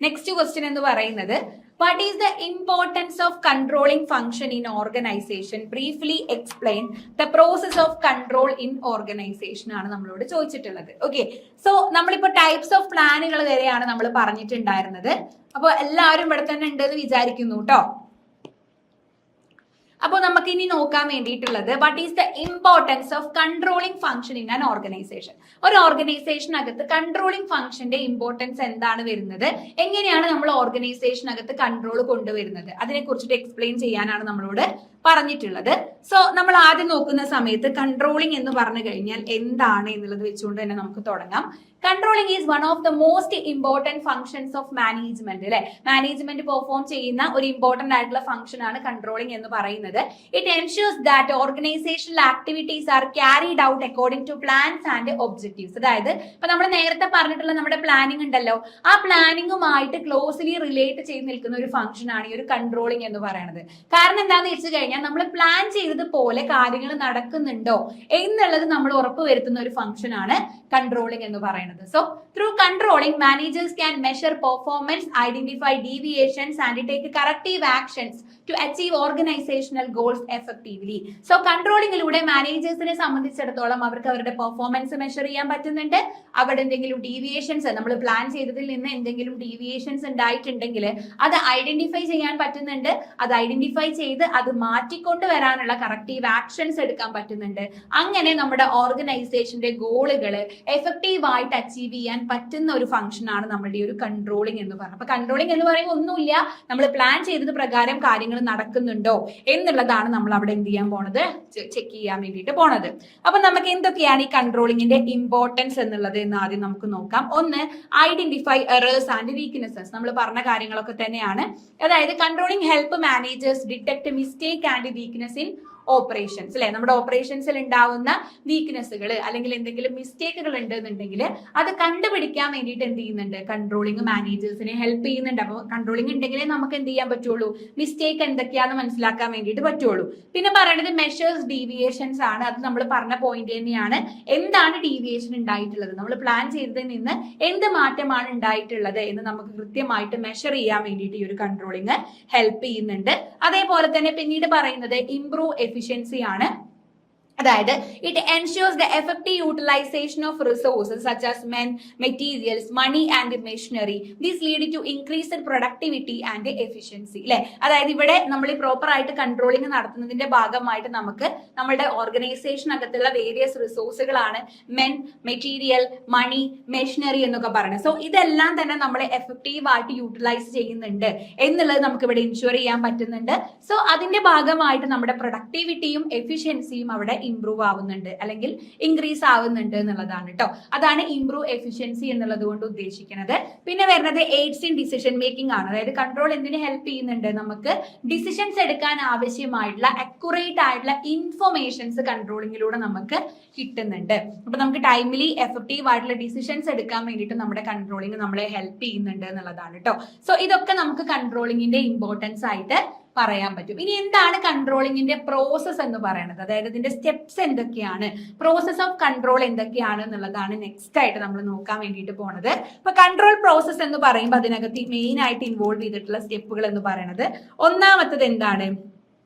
Next question എന്ന് പറയുന്നത് what is the importance of controlling function in organization? Briefly explain the process of control in organization ആണ് നമ്മളോട് ചോദിച്ചിട്ടുള്ളത്. Okay, so നമ്മളിപ്പോ types of പ്ലാനുകൾ വരെയാണ് നമ്മൾ പറഞ്ഞിട്ടുണ്ടായിരുന്നത്. അപ്പൊ എല്ലാവരും ഇവിടെ തന്നെ ഉണ്ടെന്ന് വിചാരിക്കുന്നു കേട്ടോ. അപ്പോൾ നമുക്ക് ഇനി നോക്കാൻ വേണ്ടിയിട്ടുള്ളത് what is the importance of controlling function in an organisation. ഒരു ഓർഗനൈസേഷനകത്ത് കൺട്രോളിംഗ് ഫംഗ്ഷന്റെ ഇമ്പോർട്ടൻസ് എന്താണ് വരുന്നത്, എങ്ങനെയാണ് നമ്മൾ ഓർഗനൈസേഷനകത്ത് കൺട്രോൾ കൊണ്ടുവരുന്നത്, അതിനെ കുറിച്ചിട്ട് എക്സ്പ്ലെയിൻ ചെയ്യാനാണ് നമ്മളോട് പറഞ്ഞിട്ടുള്ളത്. സോ നമ്മൾ ആദ്യം നോക്കുന്ന സമയത്ത് കൺട്രോളിംഗ് എന്ന് പറഞ്ഞു കഴിഞ്ഞാൽ എന്താണ് എന്നുള്ളത് വെച്ചുകൊണ്ട് തന്നെ നമുക്ക് തുടങ്ങാം. Controlling is one of the most important functions of management. അല്ലെ, മാനേജ്മെന്റ് പെർഫോം ചെയ്യുന്ന ഒരു ഇമ്പോർട്ടന്റ് ആയിട്ടുള്ള ഫംഗ്ഷൻ ആണ് കൺട്രോളിംഗ് എന്ന് പറയുന്നത്. It ensures that organisational activities are carried out according to plans and objectives. അതായത് ഇപ്പൊ നമ്മൾ നേരത്തെ പറഞ്ഞിട്ടുള്ള നമ്മുടെ പ്ലാനിംഗ് ഉണ്ടല്ലോ, ആ പ്ലാനിങ്ങുമായിട്ട് ക്ലോസ്ലി റിലേറ്റ് ചെയ്ത് നിൽക്കുന്ന ഒരു ഫംഗ്ഷൻ ആണ് ഈ ഒരു കൺട്രോളിംഗ് എന്ന് പറയുന്നത്. കാരണം എന്താണെന്ന് വെച്ച് കഴിഞ്ഞാൽ നമ്മൾ പ്ലാൻ ചെയ്തതുപോലെ കാര്യങ്ങൾ നടക്കുന്നുണ്ടോ എന്നുള്ളത് നമ്മൾ ഉറപ്പുവരുത്തുന്ന ഒരു ഫംഗ്ഷൻ ആണ് കൺട്രോളിംഗ് എന്ന് പറയുന്നത്. So, through controlling, managers can measure performance, identify deviations, and take corrective actions to achieve organizational goals effectively. So, controlling-ലൂടെ മാനേജേഴ്സിനെ സംബന്ധിച്ചിടത്തോളം അവർക്ക് അവരുടെ പെർഫോമൻസ് മെഷർ ചെയ്യാൻ പറ്റുന്നുണ്ട്. അവിടെ എന്തെങ്കിലും ഡീവിയേഷൻസ്, നമ്മൾ പ്ലാൻ ചെയ്തതിൽ നിന്ന് എന്തെങ്കിലും ഡീവിയേഷൻസ് ഉണ്ടായിട്ടുണ്ടെങ്കിൽ അത് ഐഡന്റിഫൈ ചെയ്യാൻ പറ്റുന്നുണ്ട്. അത് ഐഡന്റിഫൈ ചെയ്ത് അത് മാറ്റിക്കൊണ്ട് വരാനുള്ള കറക്റ്റീവ് ആക്ഷൻസ് എടുക്കാൻ പറ്റുന്നുണ്ട്. അങ്ങനെ നമ്മുടെ ഓർഗനൈസേഷന്റെ ഗോളുകൾ എഫക്റ്റീവ് ആയിട്ട് അച്ചീവ് ചെയ്യാൻ പറ്റുന്ന ഒരു ഫംഗ്ഷൻ ആണ് നമ്മുടെ ഈ ഒരു കൺട്രോളിംഗ് എന്ന് പറയുന്നത്. അപ്പൊ കൺട്രോളിംഗ് എന്ന് പറയുമ്പോൾ ഒന്നുമില്ല, നമ്മൾ പ്ലാൻ ചെയ്തത് പ്രകാരം കാര്യങ്ങൾ നടക്കുന്നുണ്ടോ എന്നുള്ളതാണ് നമ്മൾ അവിടെ എന്ത് ചെയ്യാൻ പോണത്, ചെക്ക് ചെയ്യാൻ വേണ്ടിയിട്ട് പോണത്. അപ്പൊ നമുക്ക് എന്തൊക്കെയാണ് ഈ കൺട്രോളിംഗിന്റെ ഇമ്പോർട്ടൻസ് എന്നുള്ളത് എന്ന് ആദ്യം നമുക്ക് നോക്കാം. ഒന്ന്, ഐഡന്റിഫൈ എറേഴ്സ് ആൻഡ് വീക്ക്നെസ്സസ്. നമ്മൾ പറഞ്ഞ കാര്യങ്ങളൊക്കെ തന്നെയാണ്. അതായത് controlling help managers detect mistake and weakness in operations. അല്ലെ, നമ്മുടെ ഓപ്പറേഷൻസിൽ ഉണ്ടാവുന്ന വീക്ക്നെസ്സുകൾ അല്ലെങ്കിൽ എന്തെങ്കിലും മിസ്റ്റേക്കുകൾ ഉണ്ടെന്നുണ്ടെങ്കിൽ അത് കണ്ടുപിടിക്കാൻ വേണ്ടിയിട്ട് എന്ത് ചെയ്യുന്നുണ്ട്, കൺട്രോളിംഗ് മാനേജേഴ്സിനെ ഹെൽപ്പ് ചെയ്യുന്നുണ്ട്. അപ്പോൾ കൺട്രോളിംഗ് ഉണ്ടെങ്കിലേ നമുക്ക് എന്ത് ചെയ്യാൻ പറ്റുള്ളൂ, മിസ്റ്റേക്ക് എന്തൊക്കെയാണെന്ന് മനസ്സിലാക്കാൻ വേണ്ടിയിട്ട് പറ്റുള്ളൂ. പിന്നെ പറയുന്നത് മെഷേഴ്സ് ഡീവിയേഷൻസ് ആണ്. അത് നമ്മൾ പറഞ്ഞ പോയിന്റ് തന്നെയാണ്. എന്താണ് ഡീവിയേഷൻ ഉണ്ടായിട്ടുള്ളത്, നമ്മൾ പ്ലാൻ ചെയ്തതിൽ നിന്ന് എന്ത് മാറ്റമാണ് ഉണ്ടായിട്ടുള്ളത് എന്ന് നമുക്ക് കൃത്യമായിട്ട് മെഷർ ചെയ്യാൻ വേണ്ടിയിട്ട് ഈ ഒരു കൺട്രോളിംഗ് ഹെൽപ്പ് ചെയ്യുന്നുണ്ട്. അതേപോലെ തന്നെ പിന്നീട് പറയുന്നത് ഇംപ്രൂവ് എഫിഷ്യൻസി ആണ്. അതായത് it ensures the effective utilisation of resources such as men, materials, money and machinery. This lead to increased productivity and efficiency. അല്ലെ, അതായത് ഇവിടെ നമ്മൾ പ്രോപ്പർ ആയിട്ട് കൺട്രോളിംഗ് നടത്തുന്നതിന്റെ ഭാഗമായിട്ട് നമുക്ക് നമ്മുടെ ഓർഗനൈസേഷനകത്തുള്ള വേരിയസ് റിസോഴ്സുകളാണ് മെൻ, മെറ്റീരിയൽ, മണി, മെഷീനറി എന്നൊക്കെ പറയുന്നത്. സോ ഇതെല്ലാം തന്നെ നമ്മൾ എഫക്റ്റീവ് ആയിട്ട് യൂട്ടിലൈസ് ചെയ്യുന്നുണ്ട് എന്നുള്ളത് നമുക്ക് ഇവിടെ ഇൻഷുർ ചെയ്യാൻ പറ്റുന്നുണ്ട്. സോ അതിന്റെ ഭാഗമായിട്ട് നമ്മുടെ പ്രൊഡക്ടിവിറ്റിയും എഫിഷ്യൻസിയും അവിടെ ഇംപ്രൂവ് ആവുന്നുണ്ട് അല്ലെങ്കിൽ ഇൻക്രീസ് ആവുന്നുണ്ട് എന്നുള്ളതാണ് കേട്ടോ. അതാണ് ഇംപ്രൂവ് എഫിഷ്യൻസി എന്നുള്ളത് കൊണ്ട് ഉദ്ദേശിക്കുന്നത്. പിന്നെ വരുന്നത് എയ്ഡ്സ് ഇൻ ഡിസിഷൻ മേക്കിംഗ് ആണ്. അതായത് കൺട്രോൾ എന്തിനു ഹെൽപ്പ് ചെയ്യുന്നുണ്ട്, നമുക്ക് ഡിസിഷൻസ് എടുക്കാൻ ആവശ്യമായിട്ടുള്ള അക്യുറേറ്റ് ആയിട്ടുള്ള ഇൻഫർമേഷൻസ് കൺട്രോളിങ്ങിലൂടെ നമുക്ക് കിട്ടുന്നുണ്ട്. അപ്പൊ നമുക്ക് ടൈംലി എഫക്റ്റീവ് ആയിട്ടുള്ള ഡിസിഷൻസ് എടുക്കാൻ വേണ്ടിയിട്ട് നമ്മുടെ കൺട്രോളിംഗ് നമ്മളെ ഹെൽപ്പ് ചെയ്യുന്നുണ്ട് എന്നുള്ളതാണ് കേട്ടോ. സോ ഇതൊക്കെ നമുക്ക് കൺട്രോളിങ്ങിന്റെ ഇമ്പോർട്ടൻസ് ആയിട്ട് പറയാൻ പറ്റും. ഇനി എന്താണ് കൺട്രോളിങ്ങിന്റെ പ്രോസസ് എന്ന് പറയുന്നത്, അതായത് ഇതിന്റെ സ്റ്റെപ്സ് എന്തൊക്കെയാണ്, പ്രോസസ് ഓഫ് കൺട്രോൾ എന്തൊക്കെയാണ് എന്നുള്ളതാണ് നെക്സ്റ്റ് ആയിട്ട് നമ്മൾ നോക്കാൻ വേണ്ടിയിട്ട് പോണത്. അപ്പൊ കൺട്രോൾ പ്രോസസ് എന്ന് പറയുമ്പോൾ അതിനകത്ത് മെയിൻ ആയിട്ട് ഇൻവോൾവ് ചെയ്തിട്ടുള്ള സ്റ്റെപ്പുകൾ എന്ന് പറയുന്നത് ഒന്നാമത്തത് എന്താണ്,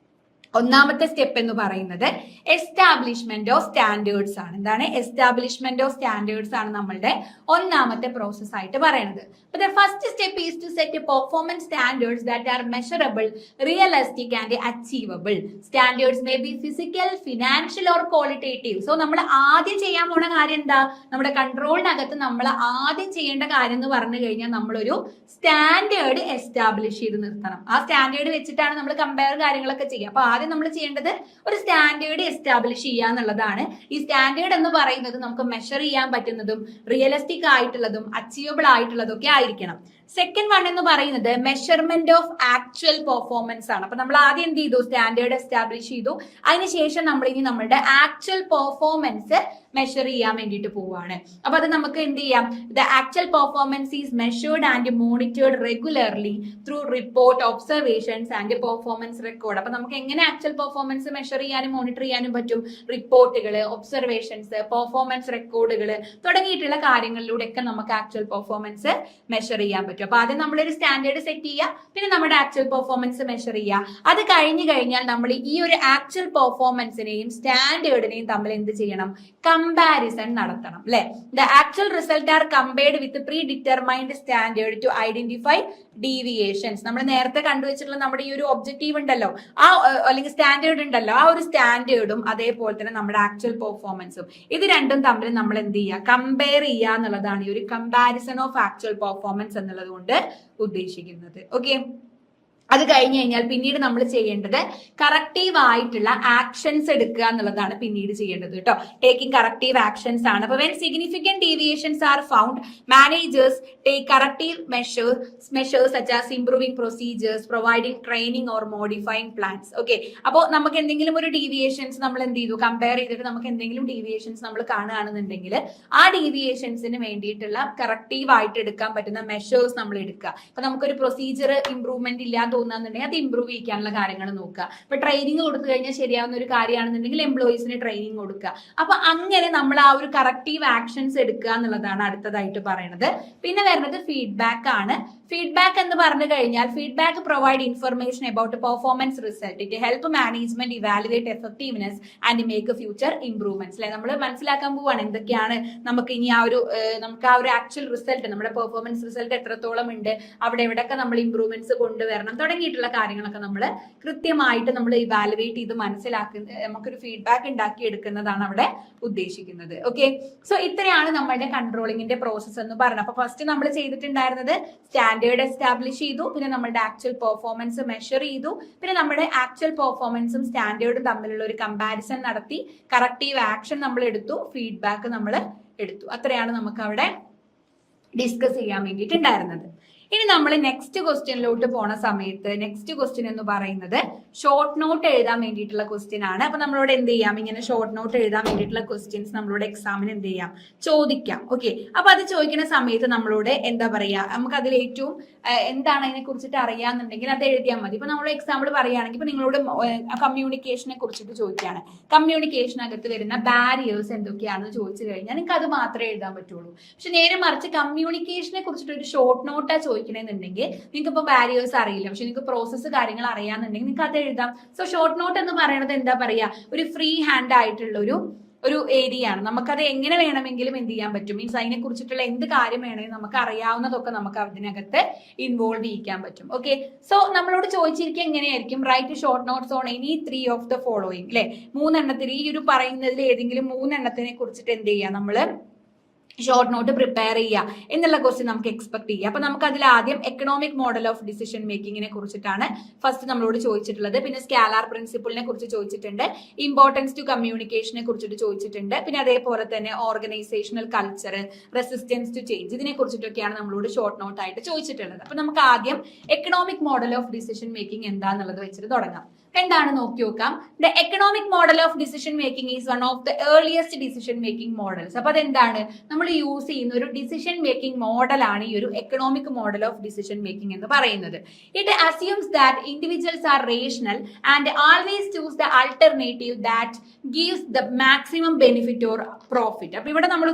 ഒന്നാമത്തെ സ്റ്റെപ്പ് എന്ന് പറയുന്നത് എസ്റ്റാബ്ലിഷ്മെന്റ് ഓഫ് സ്റ്റാൻഡേർഡ്സ് ആണ്. എന്താണ് എസ്റ്റാബ്ലിഷ്മെന്റ് ഓഫ് സ്റ്റാൻഡേർഡ്സ് ആണ് നമ്മളുടെ ഒന്നാമത്തെ പ്രോസസ് ആയിട്ട് പറയുന്നത്. The first step is to set performance standards that are measurable, realistic and achievable. Standards may be physical, financial or qualitative. So നമ്മൾ ആദ്യം ചെയ്യാൻ പോണ കാര്യം എന്താ, നമ്മുടെ കൺട്രോളിനകത്ത് നമ്മൾ ആദ്യം ചെയ്യേണ്ട കാര്യം എന്ന് പറഞ്ഞു കഴിഞ്ഞാൽ നമ്മളൊരു സ്റ്റാൻഡേർഡ് എസ്റ്റാബ്ലിഷ് ചെയ്ത് നിർത്തണം. ആ സ്റ്റാൻഡേർഡ് വെച്ചിട്ടാണ് നമ്മൾ കമ്പയർ കാര്യങ്ങളൊക്കെ ചെയ്യുക. അപ്പൊ ആദ്യം നമ്മൾ ചെയ്യേണ്ടത് ഒരു സ്റ്റാൻഡേർഡ് എസ്റ്റാബ്ലിഷ് ചെയ്യുക എന്നുള്ളതാണ്. ഈ സ്റ്റാൻഡേർഡ് എന്ന് പറയുന്നത് നമുക്ക് മെഷർ ചെയ്യാൻ പറ്റുന്നതും റിയലിസ്റ്റിക് ആയിട്ടുള്ളതും അച്ചീവബിൾ ആയിട്ടുള്ളതും ഒക്കെ ആയിരിക്കണം. സെക്കൻഡ് വൺ എന്ന് പറയുന്നത് മെഷർമെന്റ് ഓഫ് ആക്ച്വൽ പെർഫോമൻസ് ആണ്. അപ്പൊ നമ്മൾ ആദ്യം എന്ത് ചെയ്തു, സ്റ്റാൻഡേർഡ് എസ്റ്റാബ്ലിഷ് ചെയ്തു. അതിനുശേഷം നമ്മൾ ഇനി നമ്മുടെ ആക്ച്വൽ പെർഫോമൻസ് മെഷർ ചെയ്യാൻ വേണ്ടിയിട്ട് പോവാണ്. അപ്പൊ അത് നമുക്ക് എന്ത് ചെയ്യാം, the actual performance is measured and monitored regularly through report, observations and performance record. അപ്പൊ നമുക്ക് എങ്ങനെ ആക്ച്വൽ പെർഫോമൻസ് മെഷർ ചെയ്യാനും മോണിറ്റർ ചെയ്യാനും പറ്റും, റിപ്പോർട്ടുകൾ, ഒബ്സർവേഷൻസ്, പെർഫോമൻസ് റെക്കോർഡുകൾ തുടങ്ങിയിട്ടുള്ള കാര്യങ്ങളിലൂടെ ഒക്കെ നമുക്ക് ആക്ച്വൽ പെർഫോമൻസ് മെഷർ ചെയ്യാൻ പറ്റും. പറ്റും. അപ്പൊ ആദ്യം നമ്മളൊരു സ്റ്റാൻഡേർഡ് സെറ്റ് ചെയ്യുക, പിന്നെ നമ്മുടെ ആക്ച്വൽ പെർഫോമൻസ് മെഷർ ചെയ്യുക. അത് കഴിഞ്ഞു കഴിഞ്ഞാൽ നമ്മൾ ഈ ഒരു ആക്ച്വൽ പെർഫോമൻസിനെയും സ്റ്റാൻഡേർഡിനെയും തമ്മിൽ എന്ത് ചെയ്യണം? കമ്പാരിസൺ നടത്തണം അല്ലെ. The actual result are compared with predetermined standard to identify deviations. നമ്മൾ നേരത്തെ കണ്ടുവച്ചിട്ടുള്ള നമ്മുടെ ഈ ഒരു ഒബ്ജക്റ്റീവ് ഉണ്ടല്ലോ, ആ അല്ലെങ്കിൽ സ്റ്റാൻഡേർഡ് ഉണ്ടല്ലോ, ആ ഒരു സ്റ്റാൻഡേർഡും അതേപോലെ തന്നെ നമ്മുടെ ആക്ച്വൽ പെർഫോമൻസും, ഇത് രണ്ടും തമ്മിൽ നമ്മൾ എന്ത് ചെയ്യുക? കമ്പയർ ചെയ്യുക എന്നുള്ളതാണ് ഈ ഒരു കമ്പാരിസൺ ഓഫ് ആക്ച്വൽ പെർഫോമൻസ് എന്നുള്ളത് കൊണ്ട് ഉദ്ദേശിക്കുന്നത്. ഓക്കെ, അത് കഴിഞ്ഞു കഴിഞ്ഞാൽ പിന്നീട് നമ്മൾ ചെയ്യേണ്ടത് കറക്റ്റീവ് ആയിട്ടുള്ള ആക്ഷൻസ് എടുക്കുക എന്നുള്ളതാണ് പിന്നീട് ചെയ്യേണ്ടത് കേട്ടോ. ടേക്കിംഗ് കറക്റ്റീവ് ആക്ഷൻസ് ആണ്. അപ്പൊ when significant deviations are found, managers take corrective measures such as improving procedures, providing training or modifying plans. Okay, അപ്പോൾ നമുക്ക് എന്തെങ്കിലും ഒരു ഡീവിയേഷൻസ് നമ്മൾ എന്ത് ചെയ്തു? കമ്പയർ ചെയ്തിട്ട് നമുക്ക് എന്തെങ്കിലും ഡീവിയേഷൻസ് നമ്മൾ കാണുകയാണെന്നുണ്ടെങ്കിൽ ആ ഡീവിയേഷൻസിന് വേണ്ടിയിട്ടുള്ള കറക്റ്റീവ് ആയിട്ട് എടുക്കാൻ പറ്റുന്ന മെഷേഴ്സ് നമ്മൾ എടുക്കുക. അപ്പൊ നമുക്കൊരു പ്രൊസീജിയർ ഇംപ്രൂവ്മെന്റ് ഇല്ലാതെ തോന്നുന്നുണ്ടെങ്കിൽ അത് ഇംപ്രൂവ് ചെയ്യാനുള്ള കാര്യങ്ങൾ നോക്കുക. ഇപ്പൊ ട്രെയിനിങ് കൊടുത്തു കഴിഞ്ഞാൽ ശരിയാവുന്ന ഒരു കാര്യമാണെന്നുണ്ടെങ്കിൽ എംപ്ലോയീസിന് ട്രെയിനിങ് കൊടുക്കുക. അപ്പൊ അങ്ങനെ നമ്മൾ ആ ഒരു കറക്റ്റീവ് ആക്ഷൻസ് എടുക്കുക എന്നുള്ളതാണ് അടുത്തതായിട്ട് പറയുന്നത്. പിന്നെ വരുന്നത് ഫീഡ്ബാക്ക് ആണ്. ഫീഡ്ബാക്ക് എന്ന് പറഞ്ഞു കഴിഞ്ഞാൽ feedback provide information about performance result. It help management evaluate effectiveness and make future improvements. അല്ലെ, നമ്മൾ മനസ്സിലാക്കാൻ പോവാണ് എന്തൊക്കെയാണ് നമുക്ക് ഇനി നമുക്ക് ആ ഒരു ആക്ച്വൽ റിസൾട്ട്, നമ്മുടെ പെർഫോമൻസ് റിസൾട്ട് എത്രത്തോളം ഉണ്ട്, അവിടെ എവിടെയൊക്കെ നമ്മൾ ഇംപ്രൂവ്മെന്റ്സ് കൊണ്ടുവരണം തുടങ്ങിയിട്ടുള്ള കാര്യങ്ങളൊക്കെ നമ്മൾ കൃത്യമായിട്ട് നമ്മൾ ഇവാലുവേറ്റ് ചെയ്ത് മനസ്സിലാക്കുന്ന നമുക്കൊരു ഫീഡ്ബാക്ക് ഉണ്ടാക്കി എടുക്കുന്നതാണ് അവിടെ ഉദ്ദേശിക്കുന്നത്. ഓക്കെ, സോ ഇത്രയാണ് നമ്മളുടെ കൺട്രോളിങ്ങിന്റെ പ്രോസസ്സ് എന്ന് പറഞ്ഞത്. അപ്പൊ ഫസ്റ്റ് നമ്മൾ ചെയ്തിട്ടുണ്ടായിരുന്നത് സ്റ്റാൻഡേർഡ് എസ്റ്റാബ്ലിഷ് ചെയ്തു, പിന്നെ നമ്മുടെ ആക്ച്വൽ പെർഫോമൻസ് മെഷർ ചെയ്തു, പിന്നെ നമ്മുടെ ആക്ച്വൽ പെർഫോമൻസും സ്റ്റാൻഡേർഡും തമ്മിലുള്ള ഒരു കമ്പാരിസൺ നടത്തി, കറക്റ്റീവ് ആക്ഷൻ നമ്മൾ എടുത്തു, ഫീഡ്ബാക്ക് നമ്മൾ എടുത്തു. അത്രയാണ് നമുക്ക് അവിടെ ഡിസ്കസ് ചെയ്യാൻ വേണ്ടിയിട്ടുണ്ടായിരുന്നത്. ഇനി നമ്മൾ നെക്സ്റ്റ് ക്വസ്റ്റ്യനിലോട്ട് പോണ സമയത്ത് നെക്സ്റ്റ് ക്വസ്റ്റ്യൻ എന്ന് പറയുന്നത് ഷോർട്ട് നോട്ട് എഴുതാൻ വേണ്ടിയിട്ടുള്ള ക്വസ്റ്റ്യൻ ആണ്. അപ്പൊ നമ്മളോട് എന്ത് ചെയ്യാം? ഇങ്ങനെ ഷോർട്ട് നോട്ട് എഴുതാൻ വേണ്ടിയിട്ടുള്ള ക്വസ്റ്റ്യൻസ് നമ്മളോട് എക്സാമിന് എന്ത് ചെയ്യാം? ചോദിക്കാം. ഓക്കെ, അപ്പൊ അത് ചോദിക്കുന്ന സമയത്ത് നമ്മളോട് എന്താ പറയാ, നമുക്ക് അതിൽ ഏറ്റവും എന്താണ് അതിനെ കുറിച്ചിട്ട് അറിയാന്നുണ്ടെങ്കിൽ അത് എഴുതിയാൽ മതി. ഇപ്പൊ നമ്മൾ എക്സാമ്പിൾ പറയുകയാണെങ്കിൽ ഇപ്പൊ നിങ്ങളോട് കമ്മ്യൂണിക്കേഷനെ കുറിച്ചിട്ട് ചോദിക്കുകയാണ്, കമ്മ്യൂണിക്കേഷനകത്ത് വരുന്ന ബാരിയേഴ്സ് എന്തൊക്കെയാണെന്ന് ചോദിച്ചു കഴിഞ്ഞാൽ നിങ്ങൾക്ക് അത് മാത്രമേ എഴുതാൻ പറ്റുള്ളൂ. പക്ഷെ നേരെ മറിച്ച് കമ്മ്യൂണിക്കേഷനെ കുറിച്ചിട്ട് ഒരു ഷോർട്ട് നോട്ടാ ചോദിക്കണമെന്നുണ്ടെങ്കിൽ നിങ്ങൾക്ക് ഇപ്പൊ ബാരിയേഴ്സ് അറിയില്ല, പക്ഷെ നിങ്ങൾക്ക് പ്രോസസ്സ് കാര്യങ്ങൾ അറിയാന്നുണ്ടെങ്കിൽ നിങ്ങൾക്ക് അത് എഴുതാം. സോ ഷോർട്ട് നോട്ട് എന്ന് പറയുന്നത് എന്താ പറയാ, ഒരു ഫ്രീ ഹാൻഡ് ആയിട്ടുള്ള ഒരു ഏരിയ ആണ്. നമുക്കത് എങ്ങനെ വേണമെങ്കിലും എന്ത് ചെയ്യാൻ പറ്റും, മീൻസ് അതിനെ കുറിച്ചിട്ടുള്ള എന്ത് കാര്യം വേണമെങ്കിലും നമുക്ക് അറിയാവുന്നതൊക്കെ നമുക്ക് അതിനകത്ത് ഇൻവോൾവ് ചെയ്യിക്കാൻ പറ്റും. ഓക്കെ, സോ നമ്മളോട് ചോദിച്ചിരിക്കുക എങ്ങനെയായിരിക്കും? Write short notes on any 3 of the following. അല്ലെ, 3 എണ്ണത്തിൽ ഈ ഒരു പറയുന്നതിൽ ഏതെങ്കിലും 3 എണ്ണത്തിനെ കുറിച്ചിട്ട് എന്ത് ചെയ്യാം? നമ്മള് ഷോർട്ട് നോട്ട് പ്രിപ്പയർ ചെയ്യുക എന്നുള്ള ക്വസ്റ്റ്യൻ നമുക്ക് എക്സ്പെക്ട് ചെയ്യാം. അപ്പൊ നമുക്ക് അതിൽ ആദ്യം എക്കണോമിക് മോഡൽ ഓഫ് ഡിസിഷൻ മേക്കിങ്ങിനെ കുറിച്ചിട്ടാണ് ഫസ്റ്റ് നമ്മളോട് ചോദിച്ചിട്ടുള്ളത്. പിന്നെ സ്കാലാർ പ്രിൻസിപ്പിളിനെ കുറിച്ച് ചോദിച്ചിട്ടുണ്ട്, ഇമ്പോർട്ടൻസ് ടു കമ്മ്യൂണിക്കേഷനെ കുറിച്ചിട്ട് ചോദിച്ചിട്ടുണ്ട്, പിന്നെ അതേപോലെ തന്നെ organisational culture, resistance to change, ഇതിനെ കുറിച്ചിട്ടൊക്കെയാണ് നമ്മളോട് ഷോർട്ട് നോട്ട് ആയിട്ട് ചോദിച്ചിട്ടുള്ളത്. അപ്പൊ നമുക്ക് ആദ്യം economic model of decision making എന്താന്നുള്ളത് വെച്ചിട്ട് തുടങ്ങാം. എന്താണ് നോക്കി നോക്കാം. The economic model of decision making is one of the earliest decision making models. അപ്പൊ അതെന്താണ്? നമ്മൾ യൂസ് ചെയ്യുന്ന ഒരു ഡിസിഷൻ മേക്കിംഗ് മോഡലാണ് ഈ ഒരു economic model of decision making എന്ന് പറയുന്നത്. It assumes that individuals are rational and always choose the alternative that gives the maximum benefit or profit. അപ്പൊ ഇവിടെ നമ്മൾ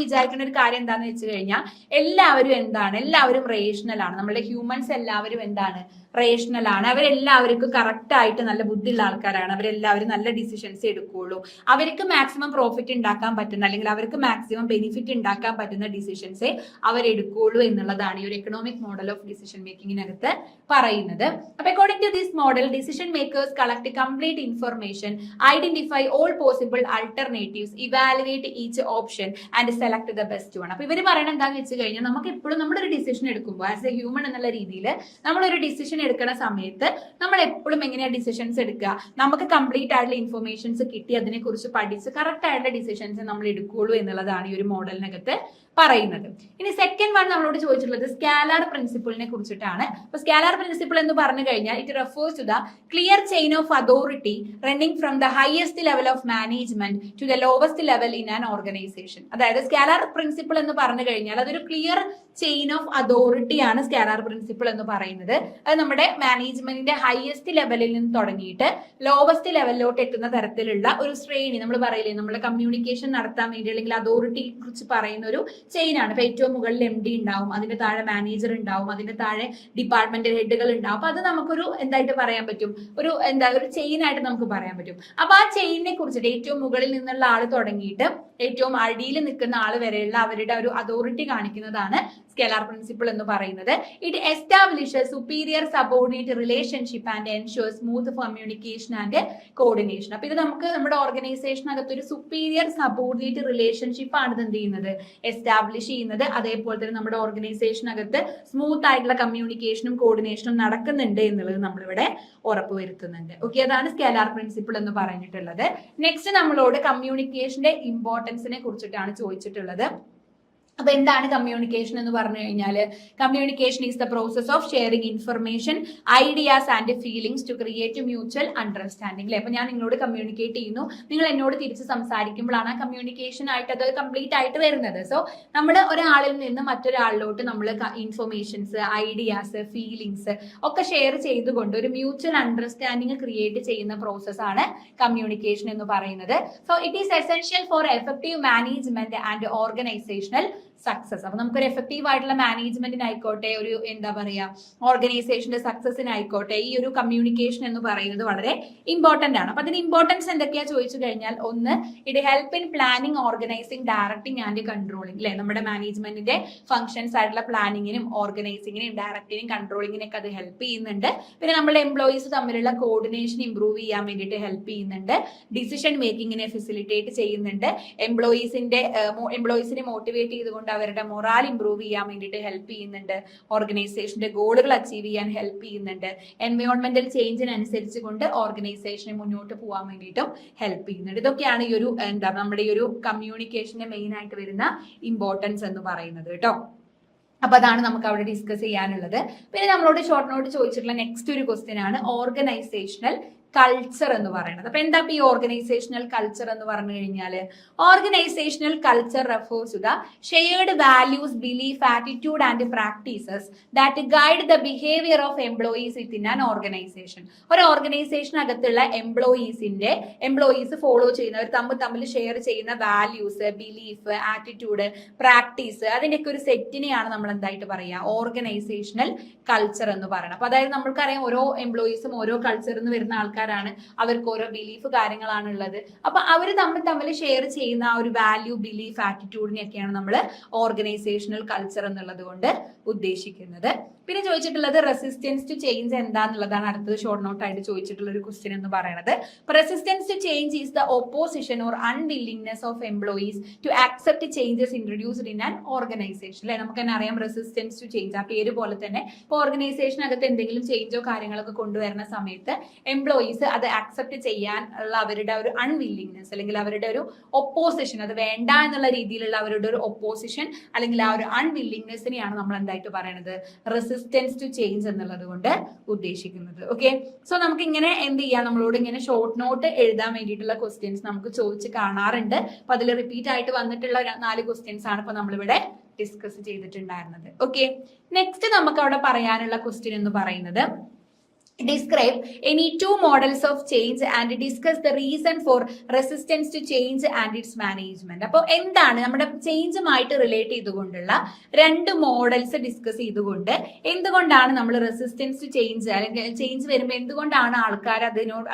വിചാരിക്കുന്ന ഒരു കാര്യം എന്താന്ന് വെച്ച് കഴിഞ്ഞാൽ എല്ലാവരും റേഷണൽ ആണ്. നമ്മുടെ ഹ്യൂമൻസ് എല്ലാവരും എന്താണ്? റേഷണൽ ആണ്. അവരെല്ലാവർക്കും കറക്റ്റ് ആയിട്ട് നല്ല ബുദ്ധിയുള്ള ആൾക്കാരാണ്. അവരെല്ലാവരും നല്ല ഡിസിഷൻസ് എടുക്കുകയുള്ളൂ. അവർക്ക് മാക്സിമം പ്രോഫിറ്റ് ഉണ്ടാക്കാൻ പറ്റുന്ന അല്ലെങ്കിൽ അവർക്ക് മാക്സിമം ബെനിഫിറ്റ് ഉണ്ടാക്കാൻ പറ്റുന്ന ഡിസിഷൻസേ അവരെടുക്കുകയുള്ളൂ എന്നുള്ളതാണ് ഈ ഒരു എക്കണോമിക് മോഡൽ ഓഫ് ഡിസിഷൻ മേക്കിങ്ങിനകത്ത് പറയുന്നത്. അപ്പൊ according to this model decision makers collect complete information, identify all possible alternatives, evaluate each option and select the best one. അപ്പൊ ഇവർ പറയണത് എന്താണെന്ന് വെച്ച് കഴിഞ്ഞാൽ നമുക്ക് എപ്പോഴും നമ്മളൊരു ഡിസിഷൻ എടുക്കുമ്പോൾ ആസ് എ ഹ്യൂമൻ എന്നുള്ള രീതിയിൽ നമ്മളൊരു ഡിസിഷൻ എടുക്കുന്ന സമയത്ത് നമ്മൾ എപ്പോഴും എങ്ങനെയാണ് ഡിസിഷൻസ് എടുക്കുക? നമുക്ക് കംപ്ലീറ്റ് ആയിട്ടുള്ള ഇൻഫർമേഷൻസ് കിട്ടി അതിനെ കുറിച്ച് പഠിച്ച് കറക്റ്റ് ആയിട്ടുള്ള ഡിസിഷൻസ് നമ്മൾ എടുക്കുകയുള്ളൂ എന്നുള്ളതാണ് ഈ ഒരു മോഡലിനകത്ത് പറയുന്നത്. ഇനി സെക്കൻഡ് വൺ നമ്മളോട് ചോദിച്ചിട്ടുള്ളത് സ്കാലാർ പ്രിൻസിപ്പിളിനെ കുറിച്ചിട്ടാണ്. അപ്പൊ സ്കാലാർ പ്രിൻസിപ്പിൾ എന്ന് പറഞ്ഞു കഴിഞ്ഞാൽ it refers to the clear chain of authority running from the highest level of management to the lowest level in an organisation. അതായത് സ്കാലാർ പ്രിൻസിപ്പിൾ എന്ന് പറഞ്ഞു കഴിഞ്ഞാൽ അതൊരു ക്ലിയർ ചെയിൻ ഓഫ് അതോറിറ്റി ആണ് സ്കാലാർ പ്രിൻസിപ്പിൾ എന്ന് പറയുന്നത്. അത് നമ്മൾ നമ്മുടെ മാനേജ്മെന്റിന്റെ ഹയസ്റ്റ് ലെവലിൽ നിന്ന് തുടങ്ങിയിട്ട് ലോവസ്റ്റ് ലെവലിലോട്ട് എത്തുന്ന തരത്തിലുള്ള ഒരു ശ്രേണി നമ്മൾ പറയില്ലേ, നമ്മുടെ കമ്മ്യൂണിക്കേഷൻ നടത്താൻ വേണ്ടി അല്ലെങ്കിൽ അതോറിറ്റിയെ കുറിച്ച് പറയുന്ന ഒരു ചെയിനാണ്. ഇപ്പൊ ഏറ്റവും മുകളിൽ MD ഉണ്ടാവും, അതിന്റെ താഴെ മാനേജർ ഉണ്ടാവും, അതിന്റെ താഴെ ഡിപ്പാർട്ട്മെന്റ് ഹെഡുകൾ ഉണ്ടാവും. അപ്പൊ അത് നമുക്കൊരു എന്തായിട്ട് പറയാൻ പറ്റും, ഒരു ചെയിൻ ആയിട്ട് നമുക്ക് പറയാൻ പറ്റും. അപ്പൊ ആ ചെയിനിനെ കുറിച്ചിട്ട് ഏറ്റവും മുകളിൽ നിന്നുള്ള ആള് തുടങ്ങിയിട്ട് ഏറ്റവും അടിയിൽ നിൽക്കുന്ന ആള് വരെയുള്ള അവരുടെ ഒരു അതോറിറ്റി കാണിക്കുന്നതാണ് സ്കെലാർ പ്രിൻസിപ്പിൾ എന്ന് പറയുന്നത്. It establishes superior subordinate relationship and ensure smooth communication and coordination. അപ്പൊ ഇത് നമുക്ക് നമ്മുടെ ഓർഗനൈസേഷനകത്ത് ഒരു സുപ്പീരിയർ സബോർഡിനേറ്റ് റിലേഷൻഷിപ്പ് ആണ് ഇത് എന്ത് ചെയ്യുന്നത്, എസ്റ്റാബ്ലിഷ് ചെയ്യുന്നത്. അതേപോലെ തന്നെ നമ്മുടെ ഓർഗനൈസേഷനകത്ത് സ്മൂത്ത് ആയിട്ടുള്ള കമ്മ്യൂണിക്കേഷനും കോർഡിനേഷനും നടക്കുന്നുണ്ട് എന്നുള്ളത് നമ്മളിവിടെ ഉറപ്പുവരുത്തുന്നുണ്ട്. ഓക്കെ, അതാണ് സ്കെലാർ പ്രിൻസിപ്പിൾ എന്ന് പറഞ്ഞിട്ടുള്ളത്. നെക്സ്റ്റ് നമ്മളോട് കമ്മ്യൂണിക്കേഷന്റെ ഇമ്പോർട്ടൻസിനെ കുറിച്ചിട്ടാണ് ചോദിച്ചിട്ടുള്ളത്. അപ്പൊ എന്താണ് കമ്മ്യൂണിക്കേഷൻ എന്ന് പറഞ്ഞു കഴിഞ്ഞാൽ, communication is the process of sharing information, ideas and feelings to create mutual understanding. അല്ലെ, അപ്പൊ ഞാൻ നിങ്ങളോട് കമ്മ്യൂണിക്കേറ്റ് ചെയ്യുന്നു, നിങ്ങൾ എന്നോട് തിരിച്ച് സംസാരിക്കുമ്പോഴാണ് കമ്മ്യൂണിക്കേഷൻ ആയിട്ട് അത് കംപ്ലീറ്റ് ആയിട്ട് വരുന്നത്. സോ നമ്മുടെ ഒരാളിൽ നിന്ന് മറ്റൊരാളിലോട്ട് നമ്മൾ ഇൻഫർമേഷൻസ്, ഐഡിയാസ്, ഫീലിംഗ്സ് ഒക്കെ ഷെയർ ചെയ്തുകൊണ്ട് ഒരു മ്യൂച്വൽ അണ്ടർസ്റ്റാൻഡിംഗ് ക്രിയേറ്റ് ചെയ്യുന്ന പ്രോസസ് ആണ് കമ്മ്യൂണിക്കേഷൻ എന്ന് പറയുന്നത്. So it is essential for effective management and organisational success. അപ്പൊ നമുക്കൊരു എഫക്റ്റീവ് ആയിട്ടുള്ള മാനേജ്മെന്റിനായിക്കോട്ടെ, ഒരു എന്താ പറയാ ഓർഗനൈസേഷന്റെ സക്സസിനായിക്കോട്ടെ, ഈ ഒരു കമ്മ്യൂണിക്കേഷൻ എന്ന് പറയുന്നത് വളരെ ഇമ്പോർട്ടന്റ് ആണ്. അപ്പൊ അതിന് ഇമ്പോർട്ടൻസ് എന്തൊക്കെയാ ചോദിച്ചു കഴിഞ്ഞാൽ, ഒന്ന്, it help in planning, organising, directing and controlling. അല്ലെ, നമ്മുടെ മാനേജ്മെന്റിന്റെ ഫംഗ്ഷൻസ് ആയിട്ടുള്ള പ്ലാനിങ്ങിനും ഓർഗനൈസിങ്ങിനും ഡയറക്ടിനും കൺട്രോളിങ്ങിനൊക്കെ അത് ഹെൽപ്പ് ചെയ്യുന്നുണ്ട്. പിന്നെ നമ്മുടെ എംപ്ലോയീസ് തമ്മിലുള്ള കോർഡിനേഷൻ ഇംപ്രൂവ് ചെയ്യാൻ വേണ്ടിയിട്ട് ഹെൽപ്പ് ചെയ്യുന്നുണ്ട്. ഡിസിഷൻ മേക്കിങ്ങിനെ ഫെസിലിറ്റേറ്റ് ചെയ്യുന്നുണ്ട്. എംപ്ലോയീസിനെ മോട്ടിവേറ്റ് ചെയ്തുകൊണ്ട് അവരുടെ മൊറാൽ ഇംപ്രൂവ് ചെയ്യാൻ വേണ്ടിയിട്ട് ഹെൽപ്പ് ചെയ്യുന്നുണ്ട്. ഓർഗനൈസേഷന്റെ ഗോളുകൾ അച്ചീവ് ചെയ്യാൻ ഹെൽപ്പ് ചെയ്യുന്നുണ്ട്. എൻവയോൺമെന്റൽ ചേഞ്ചിനനുസരിച്ച് കൊണ്ട് ഓർഗനൈസേഷനെ മുന്നോട്ട് പോകാൻ വേണ്ടിയിട്ടും ഹെൽപ്പ് ചെയ്യുന്നുണ്ട്. ഇതൊക്കെയാണ് ഈ ഒരു നമ്മുടെ ഈ ഒരു കമ്മ്യൂണിക്കേഷന്റെ മെയിൻ ആയിട്ട് വരുന്ന ഇമ്പോർട്ടൻസ് എന്ന് പറയുന്നത് കേട്ടോ. അപ്പൊ അതാണ് നമുക്ക് അവിടെ ഡിസ്കസ് ചെയ്യാനുള്ളത്. പിന്നെ നമ്മളോട് ഷോർട്ട് നോട്ട് ചോദിച്ചിട്ടുള്ള നെക്സ്റ്റ് ഒരു ക്വസ്റ്റ്യൻ ആണ് ഓർഗനൈസേഷണൽ കൾച്ചർ എന്ന് പറയുന്നത്. അപ്പൊ എന്താ ഈ ഓർഗനൈസേഷണൽ കൾച്ചർ എന്ന് പറഞ്ഞു കഴിഞ്ഞാൽ, organisational culture refers to the shared values, belief, attitude and practices that guide the behaviour of employees within an organisation. ഒരു ഓർഗനൈസേഷനകത്തുള്ള എംപ്ലോയീസ് ഫോളോ ചെയ്യുന്ന, അവർ തമ്മിൽ ഷെയർ ചെയ്യുന്ന വാല്യൂസ്, ബിലീഫ്, ആറ്റിറ്റ്യൂഡ്, പ്രാക്ടീസ്, അതിന്റെയൊക്കെ ഒരു സെറ്റിനെയാണ് നമ്മൾ എന്തായിട്ട് പറയുക, ഓർഗനൈസേഷണൽ കൾച്ചർ എന്ന് പറയുന്നത്. അപ്പൊ അതായത് നമ്മൾക്കറിയാം, ഓരോ എംപ്ലോയീസും ഓരോ കൾച്ചറിൽ നിന്ന് വരുന്ന ആൾക്കാർ, അവർക്ക് ഓരോ ബിലീഫ് കാര്യങ്ങളാണ് ഉള്ളത്. അപ്പൊ അവർ തമ്മിൽ ഷെയർ ചെയ്യുന്ന ആ ഒരു വാല്യൂ, ബിലീഫ്, ആറ്റിറ്റ്യൂഡിനെയൊക്കെയാണ് നമ്മൾ ഓർഗനൈസേഷണൽ കൾച്ചർ എന്നുള്ളത് കൊണ്ട് ഉദ്ദേശിക്കുന്നത്. പിന്നെ ചോദിച്ചിട്ടുള്ളത് റെസിസ്റ്റൻസ് ടു ചേഞ്ച് എന്താന്നുള്ളതാണ് അടുത്തത് ഷോർട്ട് നോട്ട് ആയിട്ട് ചോദിച്ചിട്ടുള്ള ഒരു ക്വസ്റ്റ്യൻ എന്ന് പറയുന്നത്. Resistance to change is the opposition or unwillingness of employees to accept changes introduced in an organisation. അല്ലെ, നമുക്ക് തന്നെ അറിയാം റെസിസ്റ്റൻസ് ടു ചേഞ്ച്, ആ പേര് പോലെ തന്നെ ഇപ്പൊ ഓർഗനൈസേഷനകത്ത് എന്തെങ്കിലും ചേഞ്ചോ കാര്യങ്ങളൊക്കെ കൊണ്ടുവരുന്ന സമയത്ത് എംപ്ലോയീസ് അത് ആക്സെപ്റ്റ് ചെയ്യാൻ ഉള്ള അവരുടെ ഒരു അൺവില്ലിംഗ്നെസ് അല്ലെങ്കിൽ അവരുടെ ഒരു ഒപ്പോസിഷൻ, അത് വേണ്ട എന്നുള്ള രീതിയിലുള്ള അവരുടെ ഒരു ഒപ്പോസിഷൻ അല്ലെങ്കിൽ ആ ഒരു അൺവില്ലിംഗ്നെസ്സിനെയാണ് നമ്മൾ എന്തായിട്ട് പറയുന്നത്, റെസിസ്റ്റൻസ് ടു ചേഞ്ച് എന്നുള്ളത് കൊണ്ട് ഉദ്ദേശിക്കുന്നത്. ഓക്കെ, സോ നമുക്ക് ഇങ്ങനെ എന്ത് ചെയ്യാം, നമ്മളോട് ഇങ്ങനെ ഷോർട്ട് നോട്ട് എഴുതാൻ വേണ്ടിയിട്ടുള്ള ക്വസ്റ്റ്യൻസ് നമുക്ക് ചോദിച്ച് കാണാറുണ്ട്. അപ്പൊ അതിൽ റിപ്പീറ്റ് ആയിട്ട് വന്നിട്ടുള്ള 4 ക്വസ്റ്റ്യൻസ് ആണ് ഇപ്പൊ നമ്മളിവിടെ ഡിസ്കസ് ചെയ്തിട്ടുണ്ടായിരുന്നത്. ഓക്കെ, നെക്സ്റ്റ് നമുക്ക് അവിടെ പറയാനുള്ള ക്വസ്റ്റ്യൻ എന്ന് പറയുന്നത്, describe any 2 models of change and discuss the reason for resistance to change and its management. അപ്പോൾ എന്താണ് നമ്മുടെ ചേഞ്ചുമായിട്ട് റിലേറ്റ് ചെയ്തുകൊണ്ടുള്ള 2 മോഡൽസ് ഡിസ്കസ് ചെയ്തുകൊണ്ട് എന്തുകൊണ്ടാണ് നമ്മൾ റെസിസ്റ്റൻസ് ടു ചേഞ്ച് അല്ലെങ്കിൽ ചേഞ്ച് വരുമ്പോൾ എന്തുകൊണ്ടാണ് ആൾക്കാർ